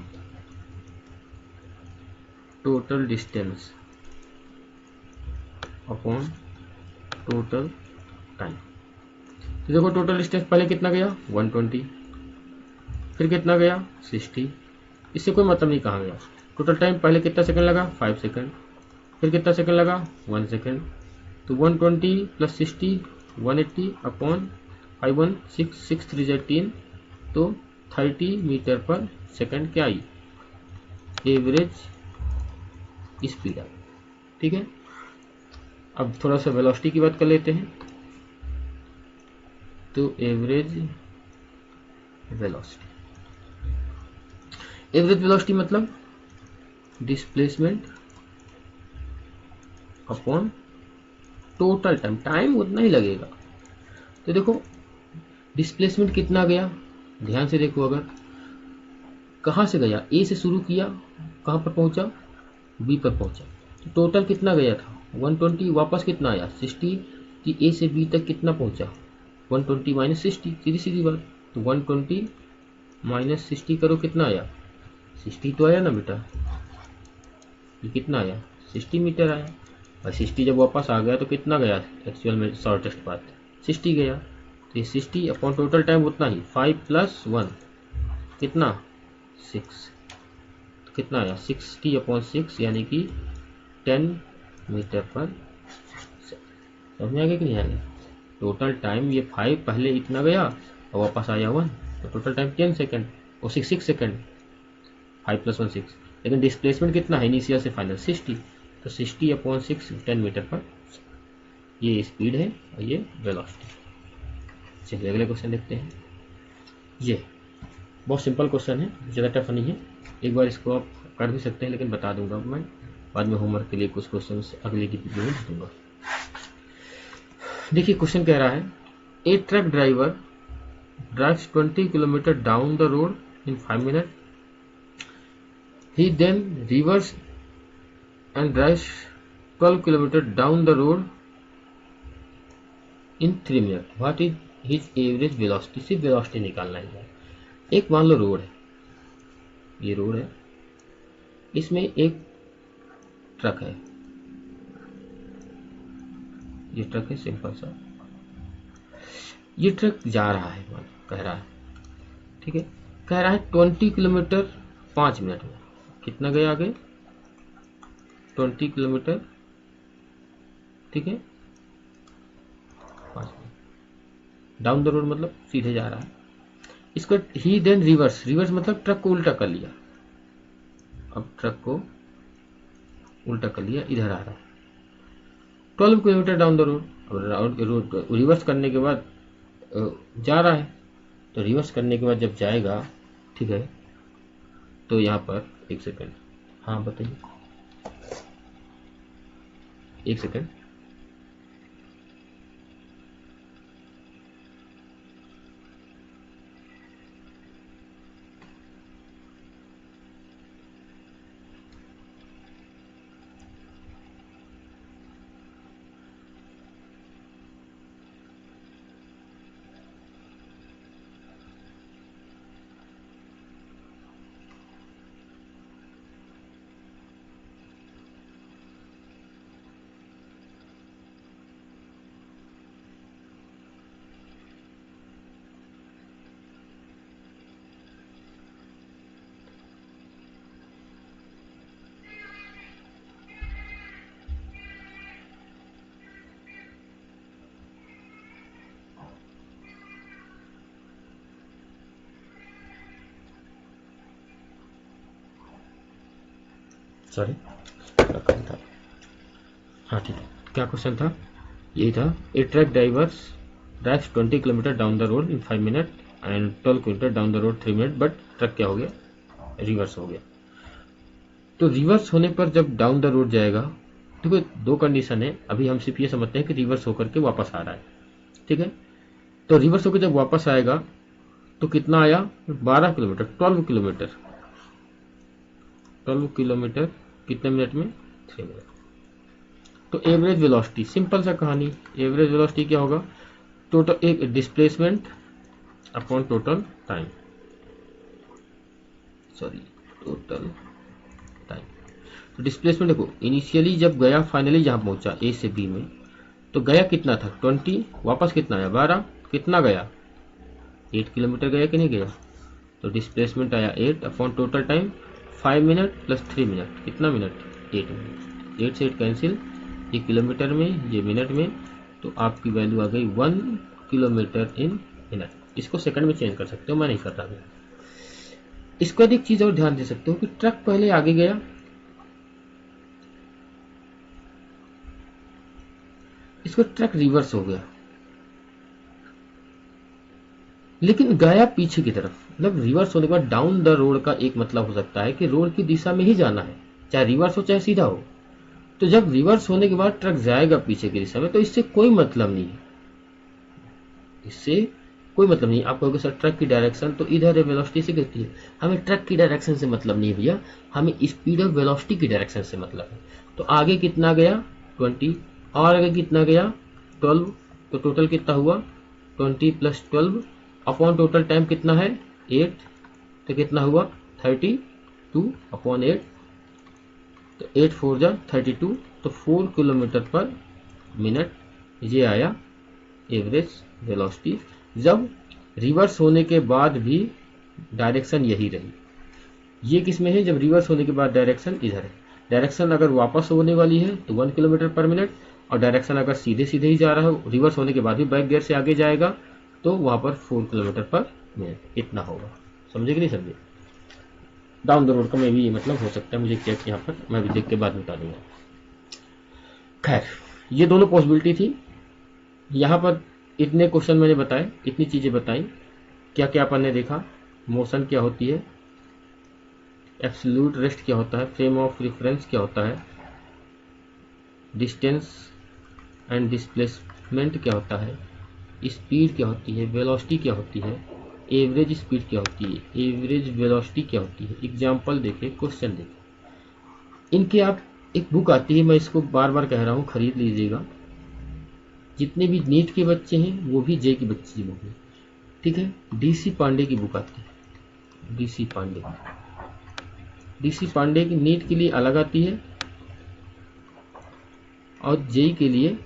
total distance upon total time. तो देखो टोटल डिस्टेंस पहले कितना गया 120, फिर कितना गया 60, इससे कोई मतलब नहीं कहाँ गया। टोटल टाइम पहले कितना सेकंड लगा 5 सेकंड, फिर कितना सेकंड लगा 1 सेकंड। तो 120 प्लस 60 180 अपॉन 516 6 3 13, तो 30 मीटर पर सेकंड क्या आई, एवरेज स्पीड आई। ठीक है। अब थोड़ा सा वेलोसिटी की बात कर लेते हैं। तो एवरेज वेलोसिटी, एवरेज वेलोसिटी मतलब displacement upon total time, time उतना ही लगेगा। तो देखो डिस्प्लेसमेंट कितना गया, ध्यान से देखो, अगर कहाँ से गया, ए से शुरू किया, कहाँ पर पहुंचा, बी पर पहुंचा, तो टोटल कितना गया था 120, वापस कितना आया 60, कि ए से बी तक कितना पहुंचा 120 माइनस 60, सीधी सीधी बात। तो 120 माइनस 60 करो, कितना आया 60 तो आया ना बेटा, ये कितना आया 60 मीटर आया। और 60 जब वापस आ गया तो कितना गया एक्चुअल में, शॉर्टेस्ट बात 60 गया। तो ये 60 अपॉन टोटल टाइम उतना ही, 5 प्लस 1 कितना 6, तो कितना आया 60 अपॉन 6 यानी कि 10 मीटर पर सेकंड। समझ में आ गया कि नहीं आ गया। टोटल टाइम ये 5 पहले इतना गया और वापस आया 1, तो टोटल टाइम 10 सेकंड और 6 सेकंड, 5 प्लस 1 6। लेकिन डिस्प्लेसमेंट कितना है इनिशियल से फाइनल 60, तो 60 अपॉन 6 10 मीटर पर, ये स्पीड है और ये वेलोसिटी। चलिए अगले क्वेश्चन देखते हैं। ये बहुत सिंपल क्वेश्चन है, ज़्यादा टफ नहीं है, एक बार इसको आप कर भी सकते हैं, लेकिन बता दूंगा मैं बाद में होमवर्क के लिए कुछ क्वेश्चन अगले की वीडियो में दूंगा। देखिए क्वेश्चन कह रहा है a truck driver drives 20 kilometre down the road in 5 minute, he then reverse and drives 12 kilometers down the road in 3 minutes. What is his average velocity? सिर्फ वेलोसिटी निकालना है। एक मान लो रोड है, ये रोड है, इसमें एक ट्रक है, ये ट्रक है सिंपल सा, ये ट्रक जा रहा है, मान कह रहा है, ठीक है, कह रहा है 20 किलोमीटर 5 मिनट में, कितना गया आगे 20 किलोमीटर, ठीक है 5 मिनट, डाउन द रोड मतलब सीधे जा रहा है। इसको ही देन रिवर्स, रिवर्स मतलब ट्रक को उल्टा कर लिया, अब ट्रक को उल्टा कर लिया, इधर आ रहा है 12 किलोमीटर डाउन द रोड। अब रोड रिवर्स करने के बाद जा रहा है, तो रिवर्स करने के बाद जब जाएगा, ठीक है, तो यहाँ पर एक सेकंड, हाँ बताइए, एक सेकंड, सॉरी था, हाँ ठीक है, क्या क्वेश्चन था, यही था, a truck drivers drives 20 kilometre down the road in 5 minute and 12 kilometre down the road 3 minute, but truck क्या हो गया, रिवर्स हो गया। तो रिवर्स होने पर जब डाउन द रोड जाएगा, देखो दो कंडीशन है, अभी हम सिर्फ ये समझते हैं कि रिवर्स होकर के वापस आ रहा है, ठीक है, तो रिवर्स होकर जब वापस आएगा तो कितना आया 12 किलोमीटर, 12 किलोमीटर, 12 किलोमीटर कितने मिनट में? 3 मिनट। तो एवरेज वेलोसिटी, सिंपल सा कहानी, एवरेज वेलोसिटी क्या होगा? टोटल एक displacement upon total time, sorry total time. तो डिस्प्लेसमेंट देखो, इनिशियली जब गया, फाइनली जहां पहुंचा ए से बी में, तो गया कितना था? 20, वापस कितना आया? 12। कितना गया? 8 किलोमीटर गया कि नहीं गया? तो डिस्प्लेसमेंट आया 8 upon total time 5 minute plus 3 minute, कितना मिनट? 8 मिनट। 8 से 8 कैंसिल, ये किलोमीटर में, ये मिनट में, तो आपकी वैल्यू आ गई 1 किलोमीटर इन मिनट। इसको सेकंड में चेंज कर सकते हो, मैं नहीं कर रहा हूँ। इसको एक चीज और ध्यान दे सकते हो कि ट्रक पहले आगे गया, इसको ट्रक रिवर्स हो गया, लेकिन गया पीछे की तरफ। मतलब रिवर्स होने के बाद डाउन द रोड का एक मतलब हो सकता है कि रोड की दिशा में ही जाना है, चाहे रिवर्स हो चाहे सीधा हो। तो जब रिवर्स होने के बाद ट्रक जाएगा पीछे की दिशा में, तो इससे कोई मतलब नहीं है, इससे कोई मतलब नहीं। आप कहोगे सर ट्रक की डायरेक्शन तो इधर है, वेलोसिटी से कहती है। हमें ट्रक की डायरेक्शन से मतलब नहीं है भैया, हमें स्पीड ऑफ वेलोसिटी की डायरेक्शन से मतलब है। तो आगे कितना गया? 20, और आगे कितना गया? 12। तो टोटल कितना हुआ? 20 प्लस 12 अपॉन टोटल टाइम कितना है? 8। तो कितना हुआ? 32 अपॉन 8। तो 8 4 जा 32, तो 4 किलोमीटर पर मिनट, ये आया एवरेज वेलोसिटी। जब रिवर्स होने के बाद भी डायरेक्शन यही रही। ये किस में है? जब रिवर्स होने के बाद डायरेक्शन इधर है। डायरेक्शन अगर वापस होने वाली है तो 1 किलोमीटर पर मिनट, और डायरेक्शन अगर सीधे सीधे ही जा रहा है, रिवर्स होने के बाद भी बैक गियर से आगे जाएगा, तो वहां पर 4 किलोमीटर पर मिनट इतना होगा। समझे कि नहीं समझे? डाउन द रोड का में भी ये मतलब हो सकता है, मुझे चेक यहाँ पर मैं भी देख के बाद बता दूंगा। खैर, ये दोनों पॉसिबिलिटी थी। यहाँ पर इतने क्वेश्चन मैंने बताए, इतनी चीजें बताई। क्या क्या अपन ने देखा? मोशन क्या होती है, एब्सोल्यूट रेस्ट क्या होता है, फ्रेम ऑफ रेफरेंस क्या होता है, डिस्टेंस एंड डिस्प्लेसमेंट क्या होता है, स्पीड क्या होती है, वेलोसिटी क्या होती है, एवरेज स्पीड क्या होती है, एवरेज वेलोसिटी क्या होती है। एग्जाम्पल देखे, क्वेश्चन देखे। इनके आप एक बुक आती है, मैं इसको बार बार कह रहा हूँ, खरीद लीजिएगा। जितने भी नीट के बच्चे हैं वो भी जे की बच्चे की बुक है, ठीक है। डीसी पांडे की बुक आती है, डीसी पांडे की नीट के लिए अलग आती है और जेई के लिए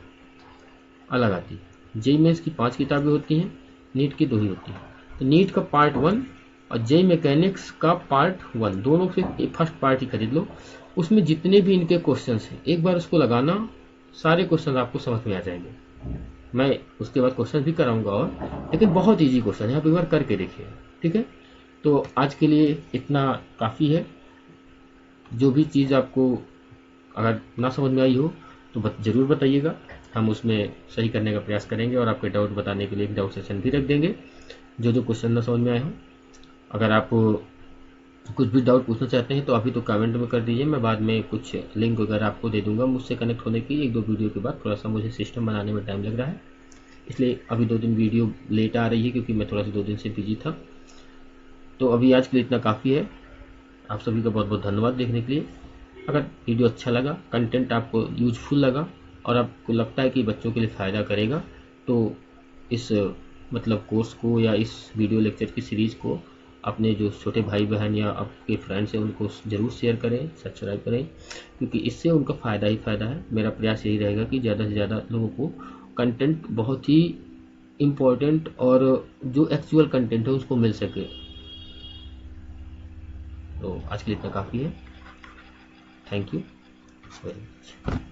अलग आती है। जेई में इसकी 5 किताबें होती हैं, नीट की 2 ही होती हैं। तो नीट का पार्ट 1 और जेई मैकेनिक्स का पार्ट 1, दोनों से फर्स्ट पार्ट ही खरीद लो। उसमें जितने भी इनके क्वेश्चंस हैं, एक बार उसको लगाना, सारे क्वेश्चन आपको समझ में आ जाएंगे। मैं उसके बाद क्वेश्चन भी कराऊंगा और, लेकिन बहुत इजी क्वेश्चन है, आप एक बार करके देखिए, ठीक है। तो आज के लिए इतना काफ़ी है। जो भी चीज़ आपको अगर ना समझ में आई हो तो ज़रूर बताइएगा, हम उसमें सही करने का प्रयास करेंगे और आपके डाउट बताने के लिए एक डाउट सेशन भी रख देंगे, जो क्वेश्चन ना समझ में आए हो। अगर आप कुछ भी डाउट पूछना चाहते हैं तो अभी तो कमेंट में कर दीजिए, मैं बाद में कुछ लिंक वगैरह आपको दे दूंगा मुझसे कनेक्ट होने की। 1-2 वीडियो के बाद, थोड़ा सा मुझे सिस्टम बनाने में टाइम लग रहा है, इसलिए अभी 2 दिन वीडियो लेट आ रही है, क्योंकि मैं थोड़ा सा 2 दिन से बिजी था। तो अभी आज के लिए इतना काफ़ी है। आप सभी का बहुत बहुत धन्यवाद देखने के लिए। अगर वीडियो अच्छा लगा, कंटेंट आपको यूजफुल लगा और आपको लगता है कि बच्चों के लिए फ़ायदा करेगा, तो इस मतलब कोर्स को या इस वीडियो लेक्चर की सीरीज़ को अपने जो छोटे भाई बहन या आपके फ्रेंड्स हैं उनको ज़रूर शेयर करें, सब्सक्राइब करें, क्योंकि इससे उनका फ़ायदा ही फ़ायदा है। मेरा प्रयास यही रहेगा कि ज़्यादा से ज़्यादा लोगों को कंटेंट, बहुत ही इम्पोर्टेंट और जो एक्चुअल कंटेंट है उसको मिल सके। तो आज के लिए इतना काफ़ी है। Thank you very much.